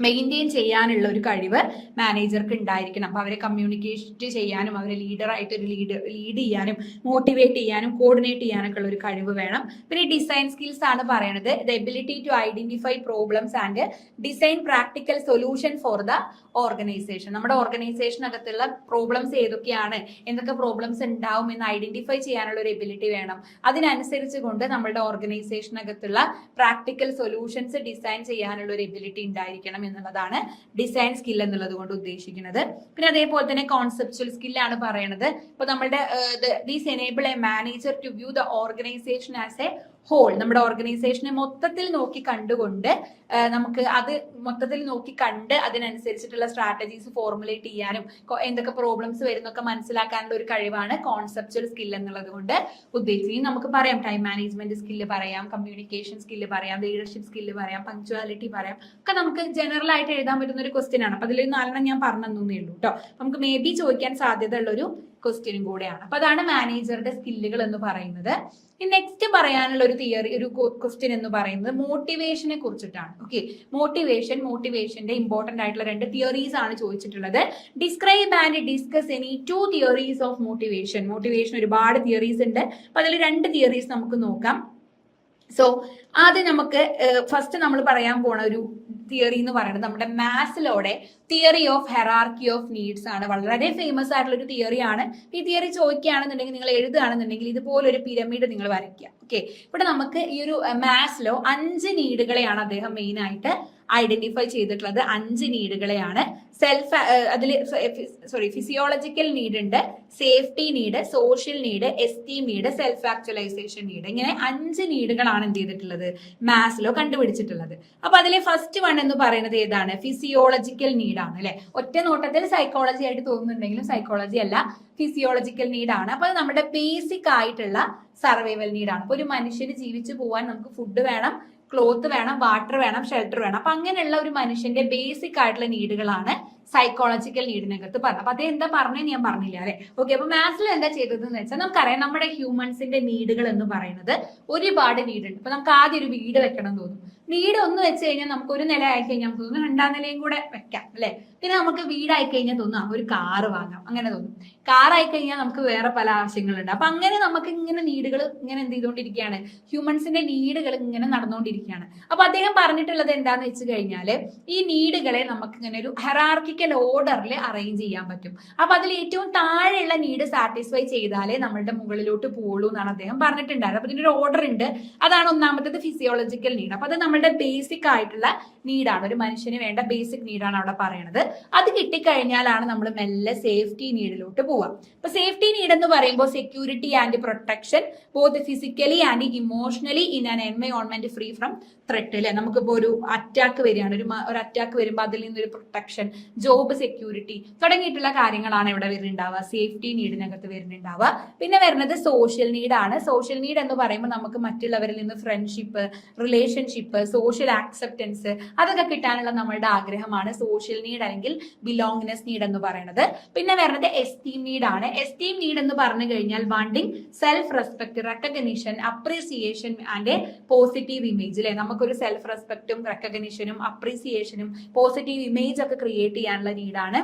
മെയിൻറ്റെയിൻ ചെയ്യാനുള്ള ഒരു കഴിവ് മാനേജർക്ക് ഉണ്ടായിരിക്കണം. അപ്പൊ അവരെ കമ്മ്യൂണിക്കേറ്റ് ചെയ്യാനും അവരെ ലീഡറായിട്ട് ഒരു ലീഡ് ചെയ്യാനും മോട്ടിവേറ്റ് ചെയ്യാനും കോർഡിനേറ്റ് ചെയ്യാനൊക്കെ ഉള്ള ഒരു കഴിവ് വേണം. പിന്നെ ഡിസൈൻ സ്കിൽസ് ആണ് പറയണത്. The ability to identify problems and design practical solution for the organisation. നമ്മുടെ ഓർഗനൈസേഷനകത്തുള്ള പ്രോബ്ലംസ് ഏതൊക്കെയാണ്, എന്തൊക്കെ പ്രോബ്ലംസ് ഉണ്ടാവും എന്ന് ഐഡന്റിഫൈ ചെയ്യാനുള്ള ഒരു എബിലിറ്റി വേണം. അതിനനുസരിച്ച് കൊണ്ട് നമ്മുടെ ഓർഗനൈസേഷനകത്തുള്ള പ്രാക്ടിക്കൽ സൊല്യൂഷൻസ് ഡിസൈൻ ചെയ്യാനുള്ള ഒരു എബിലിറ്റി ഉണ്ടായിരിക്കണം എന്നുള്ളതാണ് ഡിസൈൻ സ്കിൽ എന്നുള്ളത് കൊണ്ട് ഉദ്ദേശിക്കുന്നത്. പിന്നെ അതേപോലെ തന്നെ കോൺസെപ്ച്വൽ സ്കില്ലാണ് പറയുന്നത്. ഇപ്പൊ നമ്മുടെ these enable a manager to view the organisation as a whole. നമ്മുടെ ഓർഗനൈസേഷനെ മൊത്തത്തിൽ നോക്കി കണ്ടുകൊണ്ട് നമുക്ക് അത് മൊത്തത്തിൽ നോക്കി കണ്ട് അതിനനുസരിച്ചിട്ടുള്ള സ്ട്രാറ്റജീസ് ഫോർമുലേറ്റ് ചെയ്യാനും എന്തൊക്കെ പ്രോബ്ലംസ് വരുന്നൊക്കെ മനസ്സിലാക്കാനുള്ള ഒരു കഴിവാണ് കോൺസെപ്ച്വൽ സ്കിൽ എന്നുള്ളത് കൊണ്ട് ഉദ്ദേശിക്കുന്നത്. നമുക്ക് പറയാം ടൈം മാനേജ്മെന്റ് സ്കില്ല് പറയാം, കമ്മ്യൂണിക്കേഷൻ സ്കില്ല് പറയാം, ലീഡർഷിപ്പ് സ്കില്ല് പറയാം, പങ്ക്ച്വാലിറ്റി പറയാം, ഒക്കെ നമുക്ക് ജനറൽ ആയിട്ട് എഴുതാൻ പറ്റുന്ന ഒരു ക്വസ്റ്റ്യൻ ആണ്. അപ്പൊ അതിൽ 4 ഞാൻ പറഞ്ഞേ ഉള്ളൂ കേട്ടോ. നമുക്ക് മേ ബി ചോദിക്കാൻ സാധ്യത ഉള്ള ഒരു ക്വസ്റ്റ്യനും കൂടെയാണ്. അപ്പൊ അതാണ് മാനേജറുടെ സ്കില്ലുകൾ എന്ന് പറയുന്നത്. നെക്സ്റ്റ് പറയാനുള്ള ഒരു തിയറി, ഒരു ക്വസ്റ്റ്യൻ എന്ന് പറയുന്നത് മോട്ടിവേഷനെ കുറിച്ചിട്ടാണ്. ഓക്കെ, മോട്ടിവേഷന്റെ ഇമ്പോർട്ടന്റ് ആയിട്ടുള്ള 2 തിയറീസ് ആണ് ചോദിച്ചിട്ടുള്ളത്. Describe and discuss any 2 theories of motivation. Motivation ഒരുപാട് തിയറീസ് ഉണ്ട്. അപ്പൊ അതിൽ 2 തിയറീസ് നമുക്ക് നോക്കാം. സോ ആദ്യം നമുക്ക് ഫസ്റ്റ് നമ്മൾ പറയാൻ പോണ ഒരു തിയറി എന്ന് പറയുന്നത് നമ്മുടെ മാസ്ലോയുടെ theory of hierarchy of needs ആണ്. വളരെ ഫേമസ് ആയിട്ടുള്ള ഒരു തിയറിയാണ്. ഈ തിയറി ചോദിക്കുകയാണെന്നുണ്ടെങ്കിൽ, നിങ്ങൾ എഴുതുകയാണെന്നുണ്ടെങ്കിൽ ഇതുപോലൊരു പിരമിഡ് നിങ്ങൾ വരയ്ക്കുക. ഓക്കെ, ഇവിടെ നമുക്ക് ഈ ഒരു മാസ്ലോ 5 നീഡുകളെയാണ് അദ്ദേഹം മെയിൻ ആയിട്ട് ഐഡന്റിഫൈ ചെയ്തിട്ടുള്ളത് 5 നീഡുകളെയാണ്. ഫിസിയോളജിക്കൽ നീഡ് ഉണ്ട്, safety need, social need, esteem need, self actualisation need. ഇങ്ങനെ 5 നീഡുകളാണ് എന്ത് ചെയ്തിട്ടുള്ളത്, മാസ്ലോ കണ്ടുപിടിച്ചിട്ടുള്ളത്. അപ്പൊ അതിലെ ഫസ്റ്റ് വൺ എന്ന് പറയുന്നത് ഏതാണ്, ഫിസിയോളജിക്കൽ നീഡാണ് അല്ലെ. ഒറ്റ നോട്ടത്തിൽ സൈക്കോളജി ആയിട്ട് തോന്നുന്നുണ്ടെങ്കിലും സൈക്കോളജി അല്ല, ഫിസിയോളജിക്കൽ നീഡാണ്. അപ്പൊ അത് നമ്മുടെ ബേസിക് ആയിട്ടുള്ള സർവൈവൽ നീഡാണ്. അപ്പൊ ഒരു മനുഷ്യന് ജീവിച്ചു പോകാൻ നമുക്ക് ഫുഡ് വേണം, ക്ലോത്ത് വേണം, വാട്ടർ വേണം, ഷെൽട്ടർ വേണം. അപ്പൊ അങ്ങനെയുള്ള ഒരു മനുഷ്യന്റെ ബേസിക് ആയിട്ടുള്ള നീഡുകളാണ് സൈക്കോളജിക്കൽ നീഡിനകത്ത് പറഞ്ഞത്. അപ്പൊ അത് എന്താ പറഞ്ഞത് ഞാൻ പറഞ്ഞില്ല അല്ലെ. ഓക്കെ, അപ്പൊ മാസ്ലോ എന്താ ചെയ്തതെന്ന് വെച്ചാൽ നമുക്കറിയാം നമ്മുടെ ഹ്യൂമൻസിന്റെ നീഡുകൾ എന്ന് പറയുന്നത് ഒരുപാട് നീഡ് ഉണ്ട്. അപ്പൊ നമുക്ക് ആദ്യം ഒരു വീട് വെക്കണം തോന്നും. വീട് ഒന്ന് വെച്ച് കഴിഞ്ഞാൽ നമുക്ക് ഒരു നില ആയി കഴിഞ്ഞാൽ നമുക്ക് തോന്നും 2ാം നിലയും കൂടെ വെക്കാം അല്ലെ. പിന്നെ നമുക്ക് വീടായി കഴിഞ്ഞാൽ തോന്നും ഒരു കാറ് വാങ്ങാം, അങ്ങനെ തോന്നും. കാറായി കഴിഞ്ഞാൽ നമുക്ക് വേറെ പല ആവശ്യങ്ങളുണ്ട്. അപ്പൊ അങ്ങനെ നമുക്ക് ഇങ്ങനെ നീഡുകൾ ഇങ്ങനെ എന്ത് ചെയ്തുകൊണ്ടിരിക്കുകയാണ്, ഹ്യൂമൻസിന്റെ നീഡുകൾ ഇങ്ങനെ നടന്നുകൊണ്ടിരിക്കുകയാണ്. അപ്പൊ അദ്ദേഹം പറഞ്ഞിട്ടുള്ളത് എന്താന്ന് വെച്ച് കഴിഞ്ഞാല് ഈ നീഡുകളെ നമുക്ക് ഇങ്ങനെ ഒരു ഹെറാർക്കിക്കൽ ഓർഡറിൽ അറേഞ്ച് ചെയ്യാൻ പറ്റും. അപ്പൊ അതിൽ ഏറ്റവും താഴെയുള്ള നീഡ് സാറ്റിസ്ഫൈ ചെയ്താലേ നമ്മളുടെ മുകളിലോട്ട് പോളൂ എന്നാണ് അദ്ദേഹം പറഞ്ഞിട്ടുണ്ടായത്. അപ്പൊ ഇതിന്റെ ഒരു ഓർഡർ ഉണ്ട്. അതാണ് ഒന്നാമത്തത് ഫിസിയോളജിക്കൽ നീഡ്. അപ്പൊ അത് നമ്മളുടെ ബേസിക് ആയിട്ടുള്ള നീഡാണ്, ഒരു മനുഷ്യന് വേണ്ട ബേസിക് നീഡാണ് അവിടെ പറയണത്. അത് കിട്ടിക്കഴിഞ്ഞാലാണ് നമ്മൾ മെല്ലെ സേഫ്റ്റി നീഡിലോട്ട് പോവാം. അപ്പൊ സേഫ്റ്റി നീഡ് എന്ന് പറയുമ്പോൾ security and protection both physically and emotionally in an environment free from threat അല്ലെ. നമുക്കിപ്പോ ഒരു അറ്റാക്ക് വരികയാണ്, ഒരു അറ്റാക്ക് വരുമ്പോൾ അതിൽ നിന്നൊരു പ്രൊട്ടക്ഷൻ, ജോബ് സെക്യൂരിറ്റി തുടങ്ങിയിട്ടുള്ള കാര്യങ്ങളാണ് ഇവിടെ വരുന്നുണ്ടാവുക, സേഫ്റ്റി നീഡിനകത്ത് വരുന്നുണ്ടാവുക. പിന്നെ വരുന്നത് സോഷ്യൽ നീഡാണ്. സോഷ്യൽ നീഡ് എന്ന് പറയുമ്പോൾ നമുക്ക് മറ്റുള്ളവരിൽ നിന്ന് ഫ്രണ്ട്ഷിപ്പ്, റിലേഷൻഷിപ്പ്, സോഷ്യൽ ആക്സെപ്റ്റൻസ് അതൊക്കെ കിട്ടാനുള്ള നമ്മളുടെ ആഗ്രഹമാണ് സോഷ്യൽ നീഡ് അല്ലെങ്കിൽ ബിലോങ്നെസ് നീഡ് എന്ന് പറയുന്നത്. പിന്നെ വരുന്നത് എസ്റ്റീം നീഡ് ആണ്. എസ്റ്റീം നീഡ് എന്ന് പറഞ്ഞു കഴിഞ്ഞാൽ wanting self respect, recognition, appreciation and positive image അല്ലെ. നമുക്കൊരു സെൽഫ് റെസ്പെക്റ്റും റെക്കഗ്നിഷനും അപ്രീസിയേഷനും പോസിറ്റീവ് ഇമേജ് ഒക്കെ ക്രിയേറ്റ് ചെയ്യാനുള്ള നീഡാണ്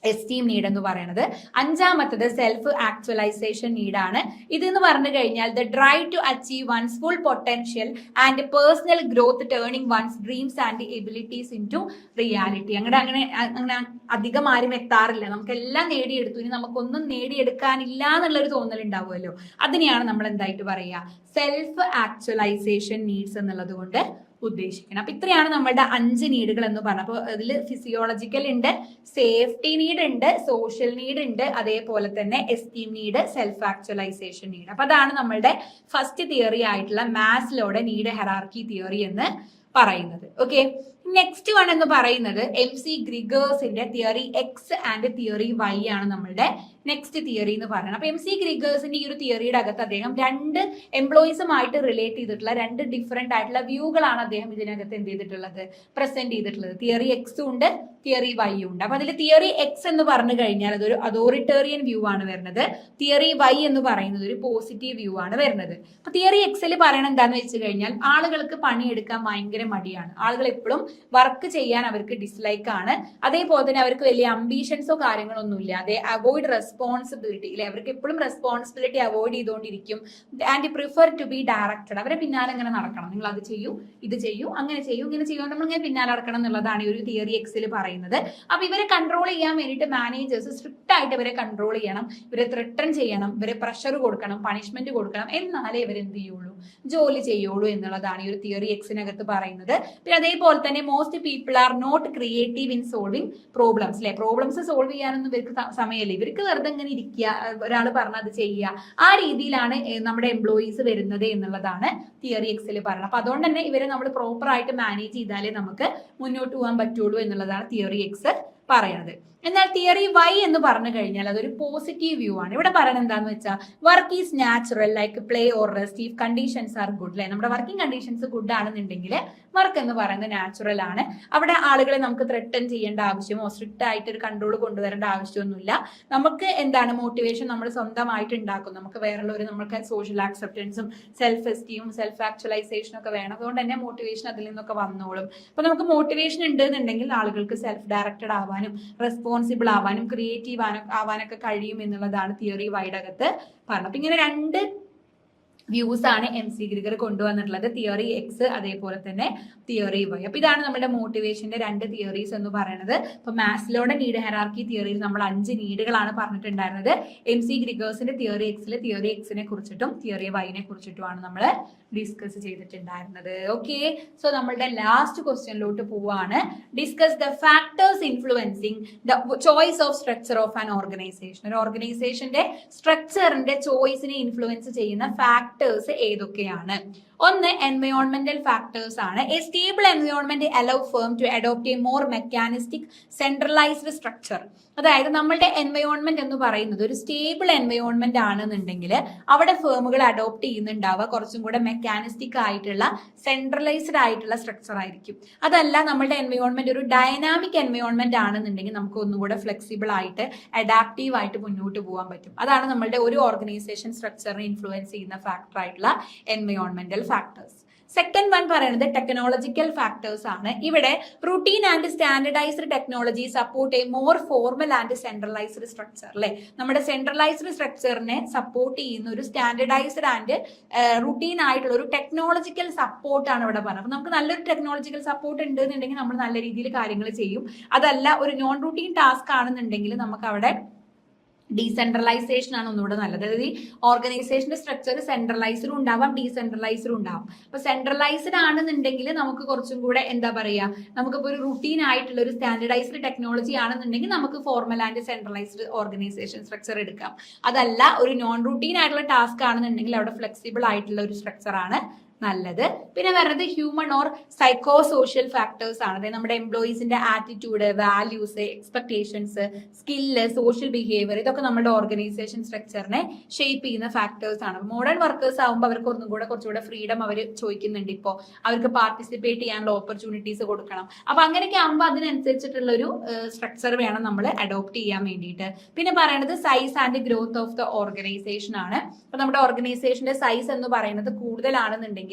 എസ്റ്റീം നീഡ് എന്ന് പറയുന്നത്. 5ാമത്തത് സെൽഫ് ആക്ച്വലൈസേഷൻ നീഡാണ്. ഇതെന്ന് പറഞ്ഞു കഴിഞ്ഞാൽ the drive to achieve one's full potential and personal growth, turning one's dreams and abilities into reality. അങ്ങനെ അധികം ആരും എത്താറില്ല. നമുക്കെല്ലാം നേടിയെടുത്തു, ഇനി നമുക്കൊന്നും നേടിയെടുക്കാനില്ല എന്നുള്ളൊരു തോന്നൽ ഉണ്ടാവുമല്ലോ. അതിനെയാണ് നമ്മൾ എന്തായിട്ട് പറയുക, സെൽഫ് ആക്ച്വലൈസേഷൻ നീഡ്സ് എന്നുള്ളത് കൊണ്ട് ഉദ്ദേശിക്കണം. അപ്പൊ ഇത്രയാണ് നമ്മളുടെ 5 നീഡുകൾ എന്ന് പറഞ്ഞത്. അപ്പൊ അതിൽ ഫിസിയോളജിക്കൽ ഉണ്ട്, സേഫ്റ്റി നീഡ് ഉണ്ട്, സോഷ്യൽ നീഡ് ഉണ്ട്, അതേപോലെ തന്നെ esteem need, self actualisation need. അപ്പൊ അതാണ് നമ്മളുടെ ഫസ്റ്റ് തിയറി ആയിട്ടുള്ള മാസ്ലോയുടെ നീഡ് ഹെറാർക്കി തിയറി എന്ന് പറയുന്നത്. ഓക്കെ, നെക്സ്റ്റ് വൺ എന്ന് പറയുന്നത് MC ഗ്രിഗേഴ്സിന്റെ theory X and theory Y ആണ് നമ്മളുടെ നെക്സ്റ്റ് തിയറി എന്ന് പറയുന്നത്. അപ്പൊ MC ഗ്രിഗേഴ്സിന്റെ ഈ ഒരു തിയറിയുടെ അകത്ത് അദ്ദേഹം 2 എംപ്ലോയീസുമായിട്ട് റിലേറ്റ് ചെയ്തിട്ടുള്ള 2 ഡിഫറെന്റ് ആയിട്ടുള്ള വ്യൂകളാണ് അദ്ദേഹം ഇതിനകത്ത് എന്ത് ചെയ്തിട്ടുള്ളത്, പ്രസന്റ് ചെയ്തിട്ടുള്ളത്. തിയറി എക്സും ഉണ്ട്, തിയറി വൈയും ഉണ്ട്. അപ്പൊ അതിൽ തിയറി എക്സ് എന്ന് പറഞ്ഞു കഴിഞ്ഞാൽ അതൊരു അതോറിറ്റേറിയൻ വ്യൂ ആണ് വരുന്നത്. തിയറി വൈ എന്ന് പറയുന്നത് ഒരു പോസിറ്റീവ് വ്യൂ ആണ് വരുന്നത്. അപ്പൊ തിയറി എക്സിൽ പറയണത് എന്താന്ന് വെച്ച് കഴിഞ്ഞാൽ ആളുകൾക്ക് പണിയെടുക്കാൻ ഭയങ്കര മടിയാണ്. ആളുകൾ എപ്പോഴും വർക്ക് ചെയ്യാൻ അവർക്ക് ഡിസ്ലൈക്ക് ആണ്. അതേപോലെ തന്നെ അവർക്ക് വലിയ അംബീഷൻസോ കാര്യങ്ങളൊന്നുമില്ല. അതേ അവോയ്ഡ് റെസ്പോൺസിബിലിറ്റി അല്ലെ, അവർക്ക് എപ്പോഴും റെസ്പോൺസിബിലിറ്റി അവോയ്ഡ് ചെയ്തുകൊണ്ടിരിക്കും. And prefer to be directed, അവരെ പിന്നാലെ ഇങ്ങനെ നടക്കണം. നിങ്ങൾ അത് ചെയ്യൂ, ഇത് ചെയ്യൂ, അങ്ങനെ ചെയ്യൂ, ഇങ്ങനെ ചെയ്യൂ, നമ്മൾ ഇങ്ങനെ പിന്നാലെ നടക്കണം എന്നുള്ളതാണ് ഈ ഒരു തിയറി എക്സിൽ പറയുന്നത്. അപ്പൊ ഇവരെ കൺട്രോൾ ചെയ്യാൻ വേണ്ടിയിട്ട് മാനേജേഴ്സ് സ്ട്രിക്റ്റ് ആയിട്ട് ഇവരെ കൺട്രോൾ ചെയ്യണം, ഇവരെ ത്രെട്ടൺ ചെയ്യണം, ഇവരെ പ്രഷർ കൊടുക്കണം, പണിഷ്മെന്റ് കൊടുക്കണം, എന്നാലേ ഇവരെന്ത് ചെയ്യുള്ളൂ, ജോലി ചെയ്യുള്ളൂ എന്നുള്ളതാണ് ഈ ഒരു തിയറി എക്സിനകത്ത് പറയുന്നത്. പിന്നെ അതേപോലെ തന്നെ most people are not creative in solving problems അല്ലെ. പ്രോബ്ലംസ് സോൾവ് ചെയ്യാനൊന്നും ഇവർക്ക് സമയമല്ല, ഇവർക്ക് വെറുതെ ഇങ്ങനെ ഇരിക്കുക, ഒരാൾ പറഞ്ഞത് അത് ചെയ്യുക, ആ രീതിയിലാണ് നമ്മുടെ എംപ്ലോയീസ് വരുന്നത് എന്നുള്ളതാണ് തിയറി എക്സിൽ പറയുന്നത്. അപ്പൊ അതുകൊണ്ട് തന്നെ ഇവരെ നമ്മൾ പ്രോപ്പർ ആയിട്ട് മാനേജ് ചെയ്താലേ നമുക്ക് മുന്നോട്ട് പോകാൻ പറ്റുള്ളൂ എന്നുള്ളതാണ് തിയറി എക്സ് പറയുന്നത്. എന്നാൽ തിയറി വൈ എന്ന് പറഞ്ഞു കഴിഞ്ഞാൽ അതൊരു പോസിറ്റീവ് വ്യൂ ആണ്. ഇവിടെ പറയുന്നത് എന്താന്ന് വെച്ചാൽ work is natural like play or rest if conditions are good അല്ലെ. നമ്മുടെ വർക്കിംഗ് കണ്ടീഷൻസ് ഗുഡ് ആണെന്നുണ്ടെങ്കിൽ വർക്ക് എന്ന് പറയുന്നത് നാച്ചുറൽ ആണ്. അവിടെ ആളുകളെ നമുക്ക് ത്രെട്ടൻ ചെയ്യേണ്ട ആവശ്യമോ സ്ട്രിക്റ്റ് ആയിട്ട് ഒരു കൺട്രോൾ കൊണ്ടുവരേണ്ട ആവശ്യമൊന്നുമില്ല. നമുക്ക് എന്താണ് മോട്ടിവേഷൻ നമ്മൾ സ്വന്തമായിട്ട് ഉണ്ടാക്കും. നമുക്ക് വേറുള്ളവർ നമുക്ക് സോഷ്യൽ ആക്സെപ്റ്റൻസും സെൽഫ് എസ്റ്റീമും സെൽഫ് ആക്ച്വലൈസേഷനും ഒക്കെ വേണം. അതുകൊണ്ട് തന്നെ മോട്ടിവേഷൻ അതിൽ നിന്നൊക്കെ വന്നോളും. അപ്പൊ നമുക്ക് മോട്ടിവേഷൻ ഉണ്ട് എന്നുണ്ടെങ്കിൽ ആളുകൾക്ക് സെൽഫ് ഡയറക്റ്റഡ് ആവാനും റെസ്പോൺസിബിൾ ആവാനും ക്രിയേറ്റീവ് ആവാനൊക്കെ കഴിയും എന്നുള്ളതാണ് തിയറി വൈയുടെ അകത്ത് പറഞ്ഞത്. അപ്പൊ ഇങ്ങനെ 2 വ്യൂസ് ആണ് MC ഗ്രിഗർ കൊണ്ടുവന്നിട്ടുള്ളത്, തിയറി എക്സ് അതേപോലെ തന്നെ തിയറി വൈ. അപ്പൊ ഇതാണ് നമ്മുടെ മോട്ടിവേഷന്റെ 2 തിയറീസ് എന്ന് പറയുന്നത്. അപ്പൊ മാസ്ലോയുടെ നീഡ് ഹെറാർക്കി തിയറിയിൽ നമ്മൾ 5 നീഡുകളാണ് പറഞ്ഞിട്ടുണ്ടായിരുന്നത്. MC ഗ്രിഗേഴ്സിന്റെ തിയറി എക്സിനെ കുറിച്ചിട്ടും തിയറി വൈനെ കുറിച്ചിട്ടുമാണ് നമ്മൾ ഡിസ്കസ് ചെയ്തിട്ടുണ്ടായിരുന്നത്. ഓക്കെ, സോ നമ്മളുടെ ലാസ്റ്റ് ക്വസ്റ്റ്യനിലോട്ട് പോവാണ്. Discuss the factors influencing the choice of structure of an organisation. ഒരു ഓർഗനൈസേഷന്റെ സ്ട്രക്ചറിന്റെ ചോയ്സിനെ ഇൻഫ്ലുവൻസ് ചെയ്യുന്ന ഫാക്ടേഴ്സ് ഏതൊക്കെയാണ്? ഒന്ന് എൻവയോൺമെന്റൽ ഫാക്ടേഴ്സ് ആണ്. A stable environment allow firm to adopt a more mechanistic centralised structure. അതായത് നമ്മളുടെ എൻവയോൺമെന്റ് എന്ന് പറയുന്നത് ഒരു സ്റ്റേബിൾ എൻവയോൺമെന്റ് ആണെന്നുണ്ടെങ്കിൽ അവിടെ ഫേമുകൾ അഡോപ്റ്റ് ചെയ്യുന്നുണ്ടാവുക കുറച്ചും കൂടെ മെക്കാനിസ്റ്റിക് ആയിട്ടുള്ള സെൻട്രലൈസ്ഡ് ആയിട്ടുള്ള സ്ട്രക്ചർ ആയിരിക്കും. അതല്ല നമ്മളുടെ എൻവയോൺമെന്റ് ഒരു ഡൈനാമിക് എൻവയോൺമെന്റ് ആണെന്നുണ്ടെങ്കിൽ നമുക്ക് ഒന്നുകൂടെ ഫ്ലെക്സിബിൾ ആയിട്ട് അഡാപ്റ്റീവ് ആയിട്ട് മുന്നോട്ട് പോകാൻ പറ്റും. അതാണ് നമ്മളുടെ ഒരു ഓർഗനൈസേഷൻ സ്ട്രക്ചറിനെ ഇൻഫ്ലുവൻസ് ചെയ്യുന്ന ഫാക്ടർ ആയിട്ടുള്ള എൻവയോൺമെന്റൽ ഫാക്ടേഴ്സ്. സെക്കൻഡ് വൺ പറയുന്നത് ടെക്നോളജിക്കൽ ഫാക്ടേഴ്സ് ആണ്. ഇവിടെ routine and standardised technology support a more formal and centralised structure. അല്ലെ, നമ്മുടെ സെൻട്രലൈസ്ഡ് സ്ട്രക്ചറിനെ സപ്പോർട്ട് ചെയ്യുന്ന ഒരു സ്റ്റാൻഡർഡൈസ്ഡ് ആൻഡ് റുട്ടീൻ ആയിട്ടുള്ള ഒരു ടെക്നോളജിക്കൽ സപ്പോർട്ടാണ് ഇവിടെ പറഞ്ഞത്. അപ്പൊ നമുക്ക് നല്ലൊരു ടെക്നോളജിക്കൽ സപ്പോർട്ട് ഉണ്ട് എന്നുണ്ടെങ്കിൽ നമ്മൾ നല്ല രീതിയിൽ കാര്യങ്ങൾ ചെയ്യും. അതല്ല ഒരു നോൺ റുട്ടീൻ ടാസ്ക് ആണെന്നുണ്ടെങ്കിൽ നമുക്ക് അവിടെ ഡീസെൻട്രലൈസേഷൻ ആണ് ഒന്നുകൂടെ നല്ലത്. അതായത് ഈ ഓർഗനൈസേഷന്റെ സ്ട്രക്ചർ സെൻട്രലൈസ്ഡും ഉണ്ടാവാം ഡിസെൻട്രലൈസ്ഡും ഉണ്ടാവും. അപ്പൊ സെൻട്രലൈസ്ഡ് ആണെന്നുണ്ടെങ്കിൽ നമുക്ക് കുറച്ചും കൂടെ എന്താ പറയാ, നമുക്കിപ്പോ ഒരു റുട്ടീൻ ആയിട്ടുള്ള ഒരു സ്റ്റാൻഡർഡൈസ്ഡ് ടെക്നോളജി ആണെന്നുണ്ടെങ്കിൽ നമുക്ക് formal and centralised organisation structure എടുക്കാം. അതല്ല ഒരു നോൺ റുട്ടീൻ ആയിട്ടുള്ള ടാസ്ക് ആണെന്നുണ്ടെങ്കിൽ അവിടെ ഫ്ലെക്സിബിൾ ആയിട്ടുള്ള ഒരു സ്ട്രക്ചർ ആണ് നല്ലത്. പിന്നെ വരുന്നത് human or psycho social factors ആണ്. അതായത് നമ്മുടെ എംപ്ലോയീസിന്റെ attitude, values, expectations, skill, social behaviour, ഇതൊക്കെ നമ്മുടെ ഓർഗനൈസേഷൻ സ്ട്രക്ചറിനെ ഷേപ്പ് ചെയ്യുന്ന ഫാക്ടേഴ്സ് ആണ്. മോഡേൺ വർക്കേഴ്സ് ആകുമ്പോൾ അവർക്ക് ഒന്നും കൂടെ കുറച്ചുകൂടെ ഫ്രീഡം അവർ ചോദിക്കുന്നുണ്ട്. ഇപ്പോൾ അവർക്ക് പാർട്ടിസിപ്പേറ്റ് ചെയ്യാനുള്ള ഓപ്പർച്യൂണിറ്റീസ് കൊടുക്കണം. അപ്പൊ അങ്ങനെയൊക്കെ ആകുമ്പോൾ അതിനനുസരിച്ചിട്ടുള്ള ഒരു സ്ട്രക്ചർ വേണം നമ്മൾ അഡോപ്റ്റ് ചെയ്യാൻ വേണ്ടിയിട്ട്. പിന്നെ പറയുന്നത് size and growth of the organisation ആണ്. അപ്പൊ നമ്മുടെ ഓർഗനൈസേഷന്റെ സൈസ് എന്ന് പറയുന്നത് കൂടുതലാണെന്നുണ്ടെങ്കിൽ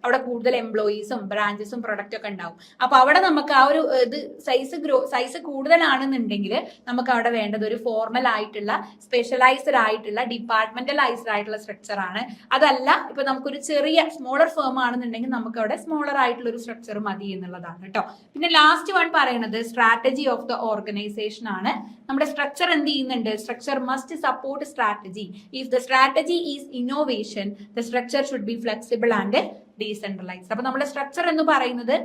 അവിടെ കൂടുതൽ എംപ്ലോയീസും ബ്രാഞ്ചസും പ്രൊഡക്റ്റ് ഒക്കെ ഉണ്ടാവും. അപ്പൊ അവിടെ നമുക്ക് ആ ഒരു ഇത് സൈസ് കൂടുതലാണെന്നുണ്ടെങ്കിൽ നമുക്ക് അവിടെ വേണ്ടത് ഒരു ഫോർമൽ ആയിട്ടുള്ള സ്പെഷ്യലൈസ്ഡ് ആയിട്ടുള്ള ഡിപ്പാർട്ട്മെന്റലൈസ്ഡ് ആയിട്ടുള്ള സ്ട്രക്ചർ ആണ്. അതല്ല ഇപ്പൊ നമുക്കൊരു ചെറിയ സ്മോളർ ഫേം ആണെന്നുണ്ടെങ്കിൽ നമുക്ക് അവിടെ സ്മോളർ ആയിട്ടുള്ള ഒരു സ്ട്രക്ചർ മതി എന്നുള്ളതാണ് കേട്ടോ. പിന്നെ ലാസ്റ്റ് വൺ പറയുന്നത് സ്ട്രാറ്റജി ഓഫ് ദ ഓർഗനൈസേഷൻ ആണ്. നമ്മുടെ സ്ട്രക്ചർ എന്ത് ചെയ്യുന്നുണ്ട്? Structure must support strategy. If the strategy is innovation the structure should be flexible and decentralised. അപ്പൊ നമ്മുടെ സ്ട്രക്ചർ എന്ന് പറയുന്നത്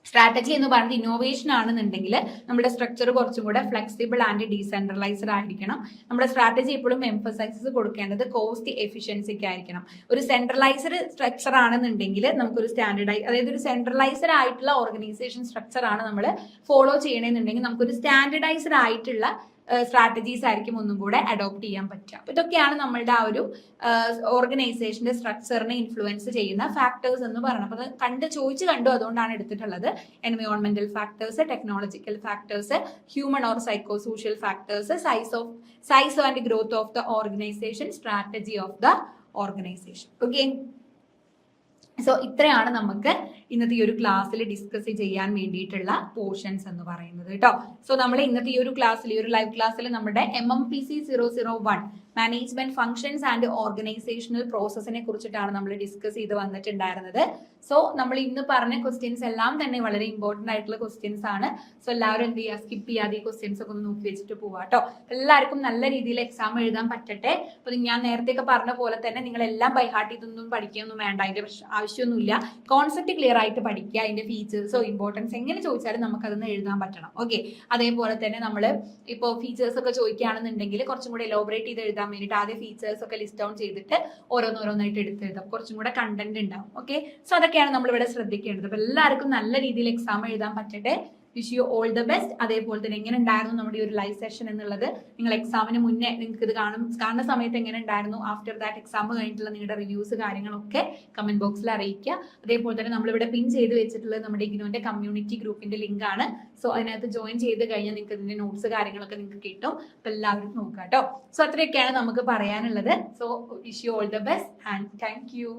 സ്ട്രാറ്റജി എന്ന് പറയുന്നത് ഇന്നോവേഷൻ ആണെന്നുണ്ടെങ്കിൽ നമ്മുടെ സ്ട്രക്ചർ കുറച്ചും കൂടെ ഫ്ലെക്സിബിൾ ആൻഡ് ഡീസെൻട്രലൈസ്ഡ് ആയിരിക്കണം. നമ്മുടെ സ്ട്രാറ്റജി എപ്പോഴും എംഫസൈസസ് കൊടുക്കേണ്ടത് കോസ്റ്റ് എഫിഷ്യൻസിക്ക് ആയിരിക്കണം. ഒരു സെൻട്രലൈസ്ഡ് സ്ട്രക്ചർ ആണെന്നുണ്ടെങ്കിൽ നമുക്കൊരു അതായത് ഒരു സെൻട്രലൈസ്ഡ് ആയിട്ടുള്ള ഓർഗനൈസേഷൻ സ്ട്രക്ചർ ആണ് നമ്മൾ ഫോളോ ചെയ്യണമെന്നുണ്ടെങ്കിൽ നമുക്കൊരു സ്റ്റാൻഡർഡൈസ്ഡ് ആയിട്ടുള്ള സ്ട്രാറ്റജീസ് ആയിരിക്കും ഒന്നും കൂടെ അഡോപ്റ്റ് ചെയ്യാൻ പറ്റുക. അപ്പൊ ഇതൊക്കെയാണ് നമ്മളുടെ ആ ഒരു ഓർഗനൈസേഷന്റെ സ്ട്രക്ചറിനെ ഇൻഫ്ലുവൻസ് ചെയ്യുന്ന ഫാക്ടേഴ്സ് എന്ന് പറയുന്നത്. അപ്പൊ അത് ചോദിച്ചു അതുകൊണ്ടാണ് എടുത്തിട്ടുള്ളത്. എൻവയോൺമെന്റൽ factors, technological factors, human or psycho social factors, size and growth of the organisation, strategy of the organisation. Okay, so ഇത്രയാണ് നമുക്ക് ഇന്നത്തെ ഈ ഒരു ക്ലാസ്സിൽ ഡിസ്കസ് ചെയ്യാൻ വേണ്ടിയിട്ടുള്ള പോർഷൻസ് എന്ന് പറയുന്നത് കേട്ടോ. സോ നമ്മൾ ഇന്നത്തെ ഈ ഒരു ക്ലാസ്സിൽ, ഈ ഒരു ലൈവ് ക്ലാസ്സിൽ നമ്മുടെ MMPC 001 management functions and organisational പ്രോസസ്സിനെ കുറിച്ചിട്ടാണ് നമ്മൾ ഡിസ്കസ് ചെയ്ത് വന്നിട്ടുണ്ടായിരുന്നത്. സോ നമ്മൾ ഇന്ന് പറഞ്ഞ ക്വസ്റ്റ്യൻസ് എല്ലാം തന്നെ വളരെ ഇമ്പോർട്ടന്റ് ആയിട്ടുള്ള ക്വസ്റ്റ്യൻസ് ആണ്. സോ എല്ലാവരും എന്ത് ചെയ്യുക, സ്കിപ്പ് ചെയ്യാതെ ഈ ക്വസ്റ്റ്യൻസ് ഒക്കെ ഒന്ന് നോക്കി വെച്ചിട്ട് പോവാട്ടോ. എല്ലാവർക്കും നല്ല രീതിയിൽ എക്സാം എഴുതാൻ പറ്റട്ടെ. അപ്പൊ ഞാൻ നേരത്തെയൊക്കെ പറഞ്ഞ പോലെ തന്നെ നിങ്ങൾ എല്ലാം ബൈഹാർട്ട് ചെയ്തൊന്നും പഠിക്കുകയൊന്നും വേണ്ട, അതിന്റെ ആവശ്യമൊന്നുമില്ല. കോൺസെപ്റ്റ് ക്ലിയർ ആയിട്ട് പഠിക്കുക, അതിന്റെ ഫീച്ചേഴ്സോ ഇമ്പോർട്ടൻസ് എങ്ങനെ ചോദിച്ചാലും നമുക്ക് അതൊന്ന് എഴുതാൻ പറ്റണം. ഓക്കെ, അതേപോലെ തന്നെ നമ്മൾ ഇപ്പോൾ ഫീച്ചേഴ്സ് ഒക്കെ ചോദിക്കുകയാണെന്നുണ്ടെങ്കിൽ കുറച്ചും കൂടെ എലോബറേറ്റ് ചെയ്ത് എഴുതാൻ വേണ്ടിയിട്ട് ആദ്യം ഫീച്ചേഴ്സ് ഒക്കെ ലിസ്റ്റ് ഡൗൺ ചെയ്തിട്ട് ഓരോന്നോരോന്നായിട്ട് എടുത്തെഴുതാം, കുറച്ചും കൂടെ കണ്ടന്റ് ഉണ്ടാവും. ഓക്കെ, സോ അതൊക്കെയാണ് നമ്മൾ ഇവിടെ ശ്രദ്ധിക്കേണ്ടത്. അപ്പൊ എല്ലാവർക്കും നല്ല രീതിയിൽ എക്സാം എഴുതാൻ പറ്റട്ടെ. Wish you all the best. അതേപോലെ തന്നെ എങ്ങനെ ഉണ്ടായിരുന്നു നമ്മുടെ ഈ ഒരു ലൈവ് സെഷൻ എന്നുള്ളത് നിങ്ങൾ എക്സാമിന് മുന്നേ നിങ്ങൾക്ക് ഇത് കാണുന്ന സമയത്ത് എങ്ങനെ ഉണ്ടായിരുന്നു, ആഫ്റ്റർ ദാറ്റ് എക്സാം കഴിഞ്ഞിട്ടുള്ള നിങ്ങളുടെ റിവ്യൂസ് കാര്യങ്ങളൊക്കെ കമന്റ് ബോക്സിൽ അറിയിക്കുക. അതേപോലെ തന്നെ നമ്മളിവിടെ പിൻ ചെയ്ത് വെച്ചിട്ടുള്ളത് നമ്മുടെ ഇഗ്നോന്റെ കമ്മ്യൂണിറ്റി ഗ്രൂപ്പിന്റെ ലിങ്ക് ആണ്. സോ അതിനകത്ത് ജോയിൻ ചെയ്ത് കഴിഞ്ഞാൽ നിങ്ങൾക്ക് ഇതിന്റെ നോട്ട്സ് കാര്യങ്ങളൊക്കെ നിങ്ങൾക്ക് കിട്ടും. അപ്പൊ എല്ലാവരും നോക്കാം കേട്ടോ. സോ അത്രയൊക്കെയാണ് നമുക്ക് പറയാനുള്ളത്. So wish you all the best and thank you.